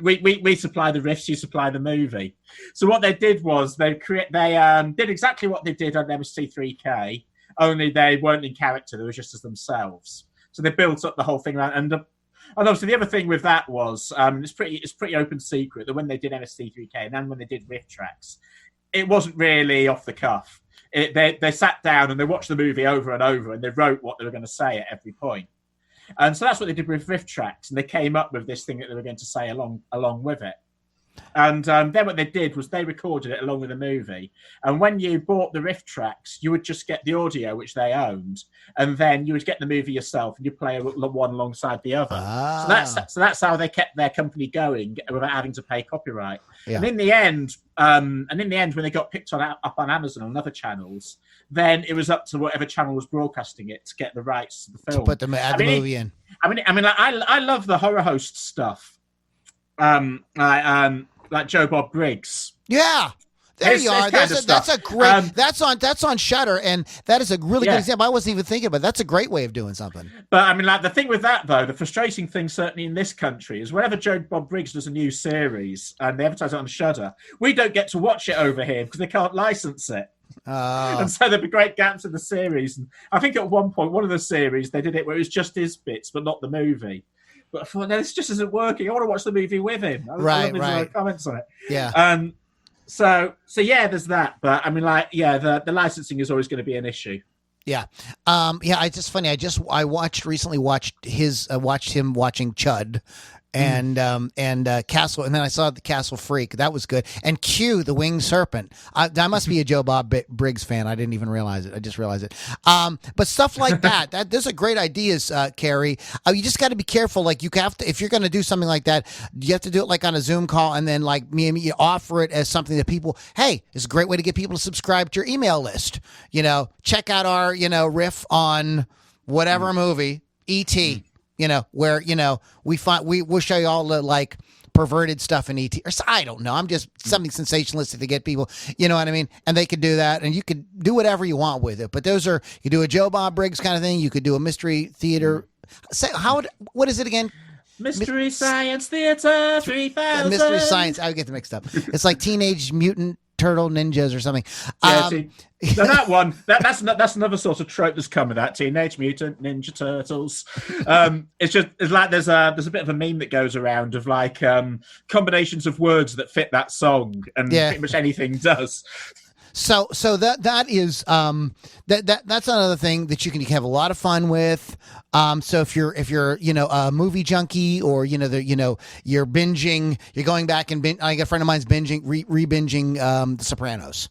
we supply the riffs, you supply the movie. So what they did was they did exactly what they did on MST3K, only they weren't in character; they were just as themselves. So they built up the whole thing around, and obviously the other thing with that was it's pretty open secret that when they did MST3K and then when they did Riff Tracks, it wasn't really off the cuff. They sat down and they watched the movie over and over, and they wrote what they were going to say at every point. And so that's what they did with Riff Tracks, and they came up with this thing that they were going to say along with it. And then what they did was they recorded it along with the movie. And when you bought the Riff Tracks, you would just get the audio, which they owned, and then you would get the movie yourself, and you play one alongside the other. So that's how they kept their company going without having to pay copyright. Yeah. And in the end, when they got picked up on Amazon and other channels, then it was up to whatever channel was broadcasting it to get the rights to the film. To put the movie in. I love the horror host stuff. Like Joe Bob Briggs. Yeah. There you are. That's a great. That's on Shudder, and that is a really good example. I wasn't even thinking about it. That's a great way of doing something. But the thing with that though, the frustrating thing certainly in this country is whenever Joe Bob Briggs does a new series and they advertise it on Shudder, we don't get to watch it over here because they can't license it. And so there'd be great gaps in the series. And I think at one point, one of the series they did it where it was just his bits, but not the movie. But I thought, no, this just isn't working. I want to watch the movie with him. I love his comments on it. Yeah. So yeah, there's that. But the licensing is always going to be an issue. Yeah. It's just funny. I recently watched him watching Chud, and Castle, and then I saw the Castle Freak. That was good. And Q, the Winged Serpent. I must be a Joe Bob Briggs fan. I didn't even realize it. I just realized it. But stuff like that. Those are great ideas, Carrie. You just got to be careful. Like you have to, if you're going to do something like that, you have to do it like on a Zoom call, and then like me and you offer it as something that people. Hey, it's a great way to get people to subscribe to your email list. Check out our riff on whatever movie, E.T. Where we'll show you all the like perverted stuff in ET, or I don't know. I'm just something sensationalistic to get people, you know what I mean? And they could do that, and you could do whatever you want with it. But you do a Joe Bob Briggs kind of thing. You could do a mystery theater. What is it again? Mystery Science Theater 3000. Mystery Science. I get them mixed up. It's like Teenage Mutant Turtle Ninjas or something. So that one, that's another sort of trope that's come with that Teenage Mutant Ninja Turtles. It's like there's a bit of a meme that goes around of like combinations of words that fit that song, and pretty much anything does. So that is that's another thing that you can have a lot of fun with. So if you're a movie junkie, or you're binging, you're going back and like a friend of mine's re-binging The Sopranos.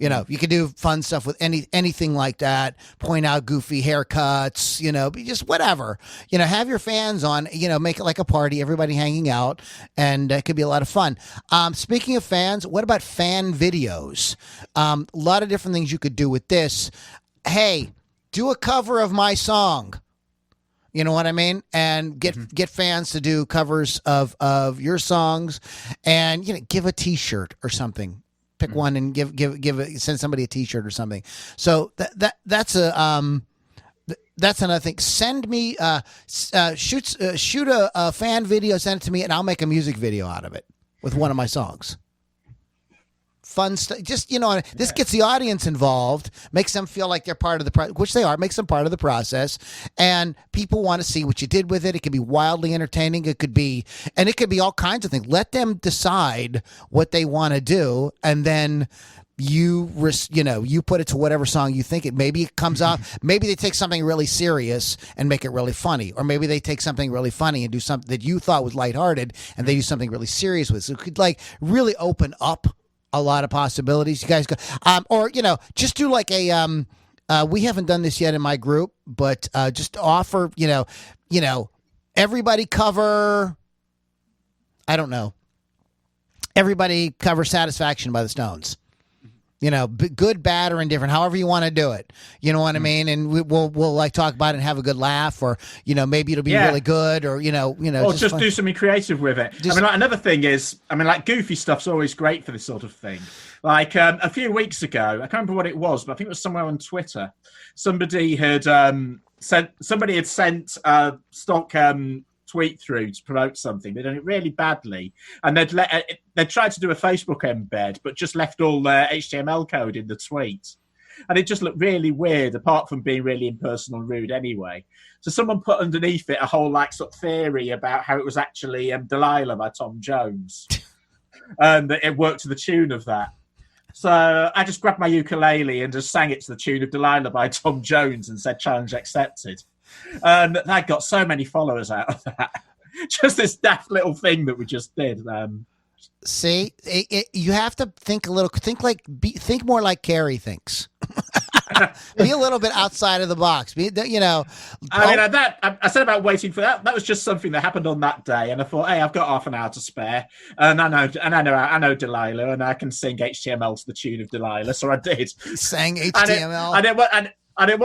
You could do fun stuff with anything like that. Point out goofy haircuts, just whatever. Have your fans on, make it like a party, everybody hanging out, and it could be a lot of fun. Speaking of fans, what about fan videos? A lot of different things you could do with this. Hey, do a cover of my song. You know what I mean? And get fans to do covers of your songs, and give a T-shirt or something. Pick one and send somebody a T-shirt or something. So that's another thing. Send me shoot a fan video, send it to me, and I'll make a music video out of it with one of my songs. Fun stuff. Just this gets the audience involved, makes them feel like they're part of the which they are. Makes them part of the process, and people want to see what you did with it. It could be wildly entertaining. It could be all kinds of things. Let them decide what they want to do, and then you put it to whatever song you think it. Maybe it comes out. Maybe they take something really serious and make it really funny, or maybe they take something really funny and do something that you thought was lighthearted, and they do something really serious with. So it could like really open up a lot of possibilities. You guys go, or just do like a. We haven't done this yet in my group, but just offer everybody cover. I don't know. Everybody cover "Satisfaction" by the Stones. Good, bad, or indifferent, however you want to do it. You know what I mean? And we'll like talk about it and have a good laugh, or maybe it'll be really good, or or just do something creative with it. Like another thing is, like goofy stuff's always great for this sort of thing. Like a few weeks ago, I can't remember what it was, but I think it was somewhere on Twitter. Somebody had sent a stock tweet through to promote something. They'd done it really badly, and they'd tried to do a Facebook embed, but just left all the HTML code in the tweet, and it just looked really weird, apart from being really impersonal and rude anyway. So someone put underneath it a whole like sort of theory about how it was actually Delilah by Tom Jones, and that it worked to the tune of that. So I just grabbed my ukulele and just sang it to the tune of Delilah by Tom Jones and said challenge accepted. And I got so many followers out of that. Just this daft little thing that we just did. See, you have to think a little. Think more like Carrie thinks. Be a little bit outside of the box. I said about waiting for that. That was just something that happened on that day, and I thought, hey, I've got half an hour to spare, and I know Delilah, and I can sing HTML to the tune of Delilah, so I did. Sang HTML, and it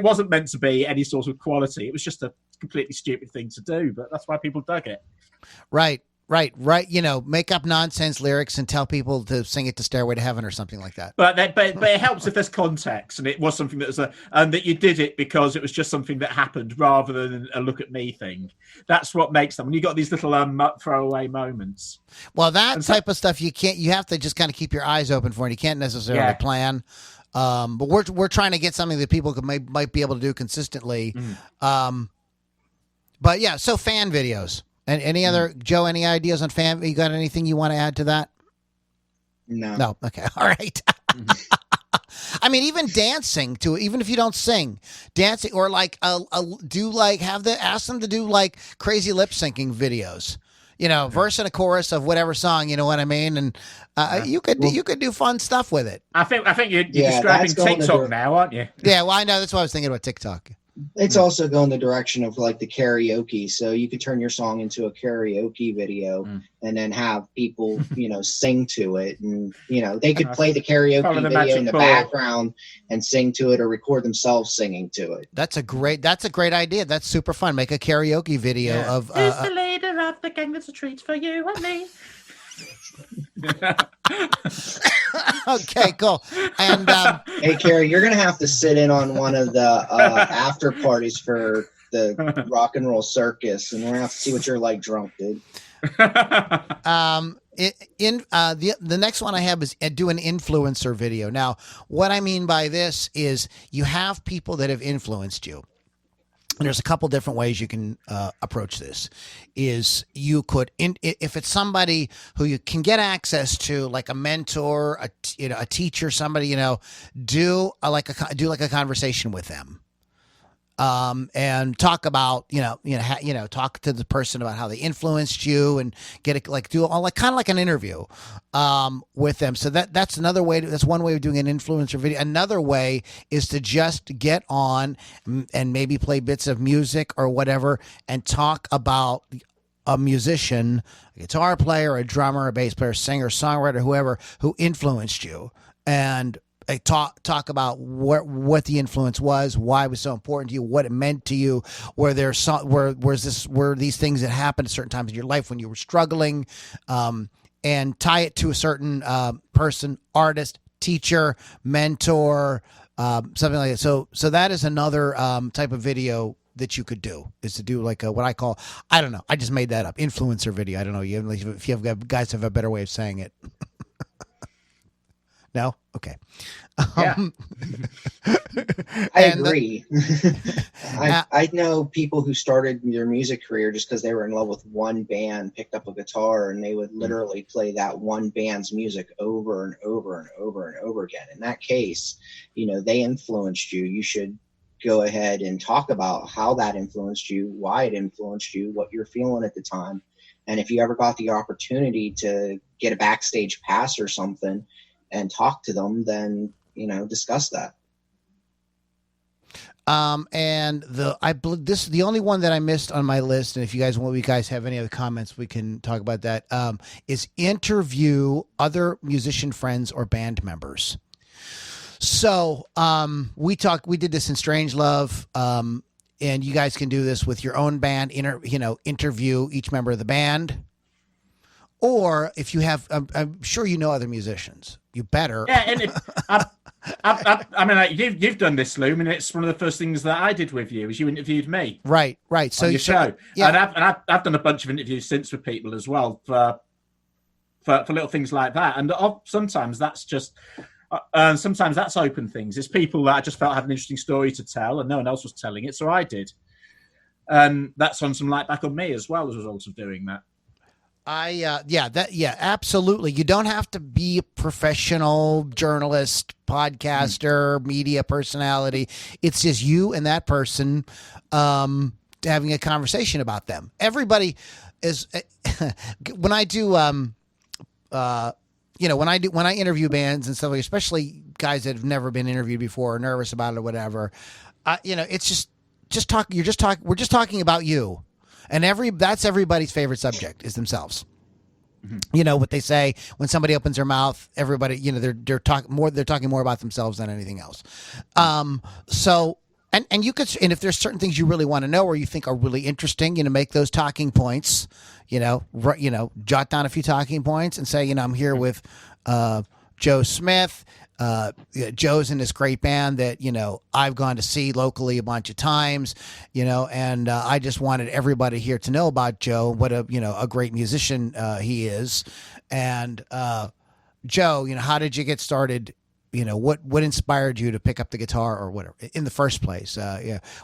wasn't meant to be any sort of quality. It was just a completely stupid thing to do, but that's why people dug it. Right. Make up nonsense lyrics and tell people to sing it to Stairway to Heaven or something like that. But it helps if there's context, and it was something that was and that you did it because it was just something that happened rather than a look at me thing. That's what makes them. When you got these little throwaway moments. Well, that type of stuff you have to just kind of keep your eyes open for, and you can't necessarily plan. But we're trying to get something that people might be able to do consistently. But yeah, so fan videos. And any other, Joe, any ideas on fan? You got anything you want to add to that? No. No. Okay. All right. I mean, even dancing to it, even if you don't sing, dancing or like do like ask them to do like crazy lip syncing videos. Verse and a chorus of whatever song. You know what I mean? And you could do fun stuff with it. I think you're describing TikTok now, aren't you? Yeah, well, I know that's why I was thinking about TikTok. It's also going the direction of like the karaoke. So you could turn your song into a karaoke video and then have people, sing to it. And, they could play the karaoke video in the background and sing to it or record themselves singing to it. That's a great idea. That's super fun. Make a karaoke video of. Who's the leader of the gang that's a treat for you and me? Okay, cool. And hey, Carrie, you're gonna have to sit in on one of the after parties for the rock and roll circus, and we're gonna have to see what you're like drunk, dude. The next one I have is do an influencer video. Now, what I mean by this is you have people that have influenced you. And there's a couple different ways you can approach this. Is you could, if it's somebody who you can get access to, like a mentor, a teacher, somebody, do like a conversation with them, and talk about talk to the person about how they influenced you and get it like do all like kind of like an interview with them. So that's another way. That's one way of doing an influencer video. Another way is to just get on and maybe play bits of music or whatever and talk about a musician, a guitar player, a drummer, a bass player, singer, songwriter, whoever who influenced you, and talk about what the influence was, why it was so important to you, what it meant to you, were these things that happened at certain times in your life when you were struggling, and tie it to a certain person, artist, teacher, mentor, something like that. So that is another type of video that you could do, is to do like what I call, I don't know, I just made that up, influencer video. I don't know, if you have guys have a better way of saying it. No? Okay. Yeah. I agree. I know people who started their music career just because they were in love with one band, picked up a guitar, and they would literally play that one band's music over and over and over and over again. In that case, they influenced you. You should go ahead and talk about how that influenced you, why it influenced you, what you're feeling at the time. And if you ever got the opportunity to get a backstage pass or something and talk to them, then discuss that. And this is the only one that I missed on my list. And if you guys have any other comments, we can talk about that. Is interview other musician friends or band members. So we did this in Strangelove, and you guys can do this with your own band. Interview each member of the band. Or if you have, I'm sure other musicians. You better. Yeah, and I mean, you've done this, Loom, and it's one of the first things that I did with you, is you interviewed me. Right. So on your show, yeah. And I've done a bunch of interviews since with people as well for little things like that, and sometimes that's just. Sometimes that's open things. It's people that I just felt had an interesting story to tell, and no one else was telling it, so I did. And that's on some light back on me as well as a result of doing that. Absolutely. You don't have to be a professional journalist, podcaster, media personality. It's just you and that person having a conversation about them. Everybody is when I do when I interview bands and stuff, especially guys that have never been interviewed before or nervous about it or whatever, it's just talk. We're just talking about you. And that's everybody's favorite subject is themselves. Mm-hmm. What they say when somebody opens their mouth, everybody, they're talking more about themselves than anything else. So, and you could, and if there's certain things you really want to know or you think are really interesting, make those talking points, jot down a few talking points and say, I'm here with, Joe Smith. Joe's in this great band that I've gone to see locally a bunch of times, and I just wanted everybody here to know about Joe, what a great musician he is. And Joe, how did you get started what inspired you to pick up the guitar or whatever in the first place?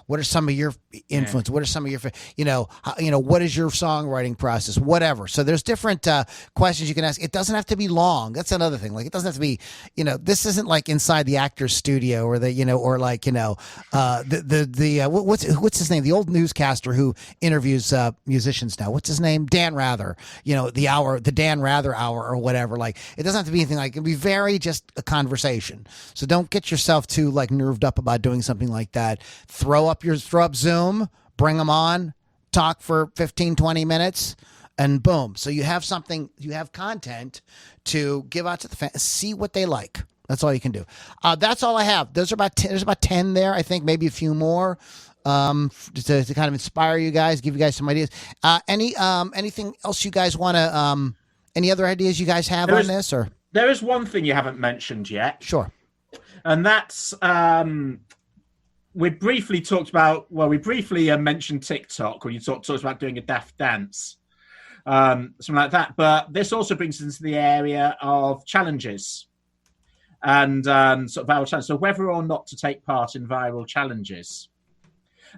What are some of your influence? What are some of your, what is your songwriting process? Whatever. So there's different questions you can ask. It doesn't have to be long. That's another thing. Like, it doesn't have to be, this isn't like inside the actor's studio or what's his name? The old newscaster who interviews musicians now. What's his name? Dan Rather. The Dan Rather hour or whatever. Like, it doesn't have to be anything. Like, it can be very just a conversation. So don't get yourself too like nerved up about doing something like that. Throw up Zoom, bring them on, talk for 15, 20 minutes, and boom. So you have something, you have content to give out to the fans, see what they like. That's all you can do. That's all I have. There's about 10 there, I think, maybe a few more. To kind of inspire you guys, give you guys some ideas. Anything else you guys want to, any other ideas you guys have on this, or? There is one thing you haven't mentioned yet. Sure. And that's, we briefly mentioned TikTok when you talked about doing a daft dance, something like that. But this also brings us into the area of challenges and sort of viral challenges. So whether or not to take part in viral challenges.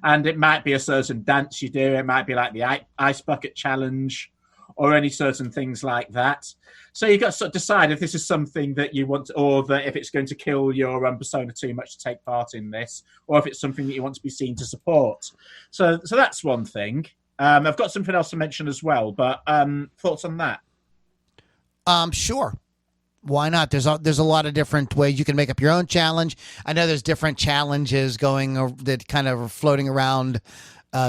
And it might be a certain dance you do. It might be like the ice bucket challenge or any certain things like that. So you've got to sort of decide if this is something that you want, or that if it's going to kill your persona too much to take part in this, or if it's something that you want to be seen to support. So that's one thing. I've got something else to mention as well, but thoughts on that? Sure. Why not? There's a lot of different ways you can make up your own challenge. I know there's different challenges that kind of are floating around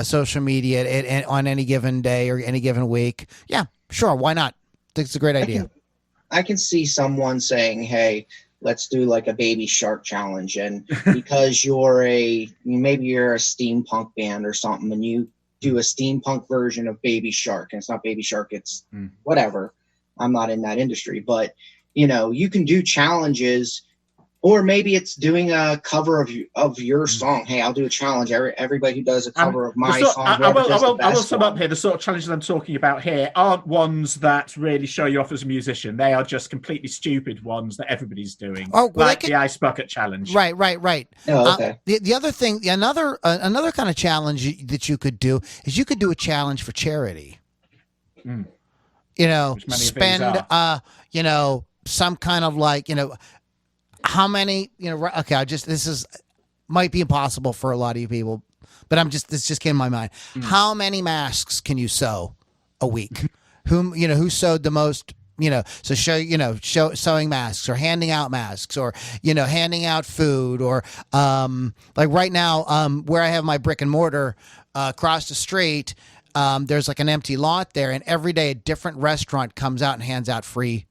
social media on any given day or any given week. Yeah, sure. Why not? I think it's a great idea. I can see someone saying, hey, let's do like a baby shark challenge. And because maybe you're a steampunk band or something, and you do a steampunk version of Baby Shark, and it's not Baby Shark, it's whatever. I'm not in that industry, but you can do challenges. Or maybe it's doing a cover of your song. Hey, I'll do a challenge. Everybody who does a cover of my song. I will sum up here. The sort of challenges I'm talking about here aren't ones that really show you off as a musician. They are just completely stupid ones that everybody's doing. Oh, well, like the ice bucket challenge. Right. Oh, okay. The other thing, another kind of challenge that you could do is you could do a challenge for charity. Spend some kind of like how many, okay, this might be impossible for a lot of you people, but this just came to my mind. How many masks can you sew a week? Who sewed the most, so sewing masks or handing out masks or, handing out food or, like right now, where I have my brick and mortar, across the street, there's like an empty lot there, and every day a different restaurant comes out and hands out free,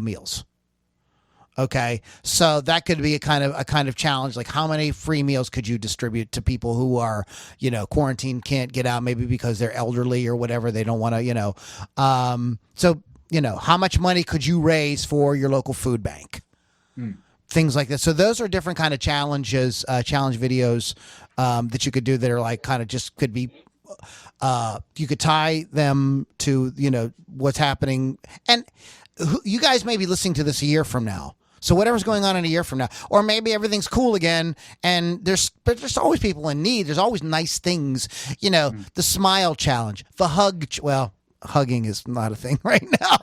meals. Okay, so that could be a kind of challenge. Like, how many free meals could you distribute to people who are, quarantined, can't get out, maybe because they're elderly or whatever, they don't want to, so how much money could you raise for your local food bank? Things like that. So those are different kind of challenges, challenge videos that you could do that are like kind of just could be. You could tie them to what's happening, and you guys may be listening to this a year from now. So whatever's going on in a year from now, or maybe everything's cool again, and there's always people in need. There's always nice things, the smile challenge, the hug. Hugging is not a thing right now,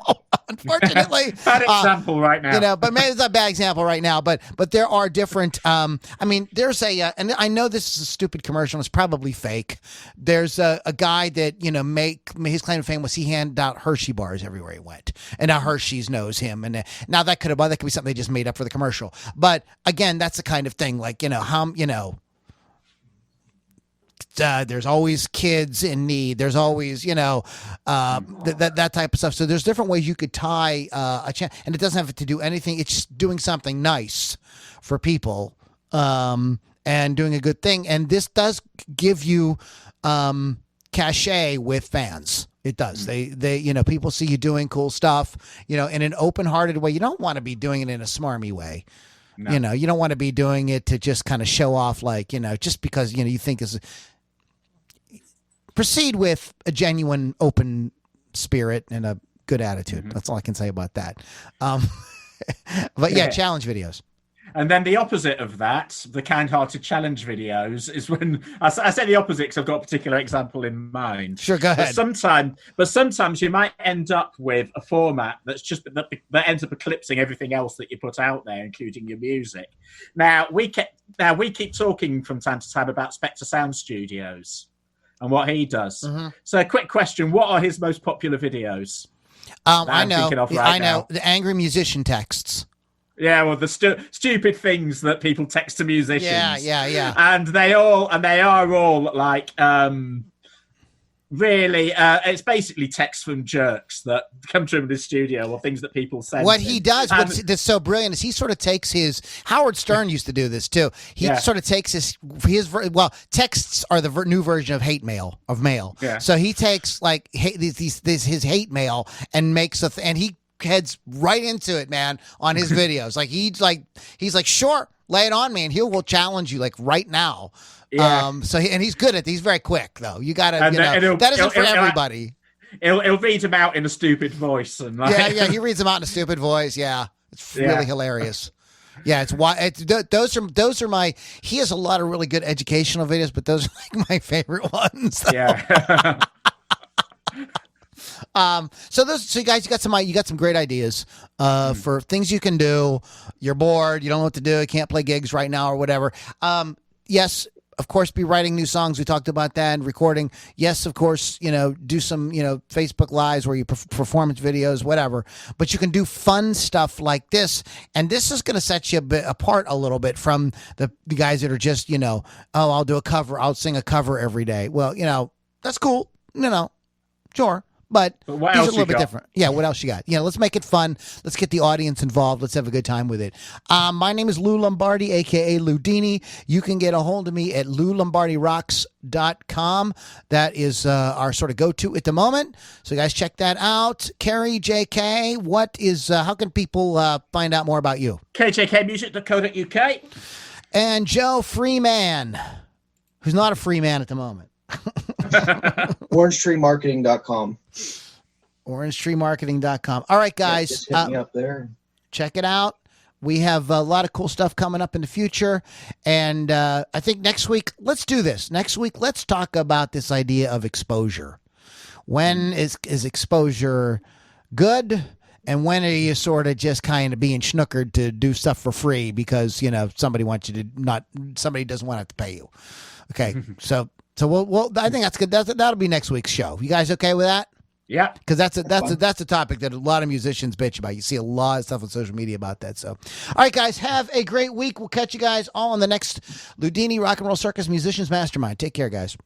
unfortunately. Bad example right now. But maybe it's a bad example right now. But there are different. There's and I know this is a stupid commercial. It's probably fake. There's a guy that his claim to fame was he handed out Hershey bars everywhere he went, and now Hershey's knows him. And now that could be something they just made up for the commercial. But again, that's the kind of thing like there's always kids in need. There's always, that type of stuff. So there's different ways you could tie a chance, and it doesn't have to do anything. It's just doing something nice for people, and doing a good thing. And this does give you cachet with fans. It does. They people see you doing cool stuff, in an open-hearted way. You don't want to be doing it in a smarmy way. No. You don't want to be doing it to just kind of show off, like, just because, you think is. Proceed with a genuine, open spirit and a good attitude. That's all I can say about that. But yeah, challenge videos. And then the opposite of that, the kind-hearted challenge videos, is when I say the opposite because I've got a particular example in mind. Sure, go ahead. But sometimes you might end up with a format that's just that ends up eclipsing everything else that you put out there, including your music. Now we keep talking from time to time about Spectre Sound Studios and what he does. Mm-hmm. So, a quick question: what are his most popular videos? I know. The angry musician texts. Yeah, well, the stupid things that people text to musicians. Yeah. And they are all like really. It's basically texts from jerks that come to him in the studio or things that people send. What he does, that's so brilliant, is he sort of takes his. Howard Stern used to do this too. He sort of takes his texts are the new version of hate mail mail. Yeah. So he takes like his hate mail and makes and he heads right into it, man, on his videos. Like he's like, sure, lay it on me, and will challenge you like right now. Yeah. He's good at. He's very quick though. You gotta, that isn't for everybody. He'll read them out in a stupid voice and like, he reads them out in a stupid voice. Yeah, it's really hilarious. Yeah, those are my. He has a lot of really good educational videos, but those are like my favorite ones. Though. Yeah. So you guys, you got some great ideas for things you can do. You're bored, you don't know what to do, you can't play gigs right now or whatever. Yes, of course, be writing new songs. We talked about that, and recording. Yes, of course, do some, Facebook Lives where you performance videos, whatever. But you can do fun stuff like this, and this is going to set you apart a little bit from the guys that are just, I'll do a cover, I'll sing a cover every day. Well, that's cool, sure. But these are a little bit different. Yeah, what else you got? Let's make it fun. Let's get the audience involved. Let's have a good time with it. My name is Lou Lombardi, a.k.a. Ludini. You can get a hold of me at LouLombardiRocks.com. That is our sort of go-to at the moment. So, guys, check that out. Carrie, JK, how can people find out more about you? KJKmusic.co.uk. And Joe Freeman, who's not a free man at the moment. OrangeTreeMarketing.com. OrangeTreeMarketing.com. All right, guys. Just hit me up there. Check it out. We have a lot of cool stuff coming up in the future. And I think next week, let's do this. Next week, let's talk about this idea of exposure. When is exposure good? And when are you sort of just kind of being schnookered to do stuff for free because, somebody wants you to somebody doesn't want to have to pay you. Okay. So we'll I think that's good. That'll be next week's show. You guys okay with that? Yeah. Because that's a topic that a lot of musicians bitch about. You see a lot of stuff on social media about that. So, all right, guys, have a great week. We'll catch you guys all on the next Ludini Rock and Roll Circus Musicians Mastermind. Take care, guys.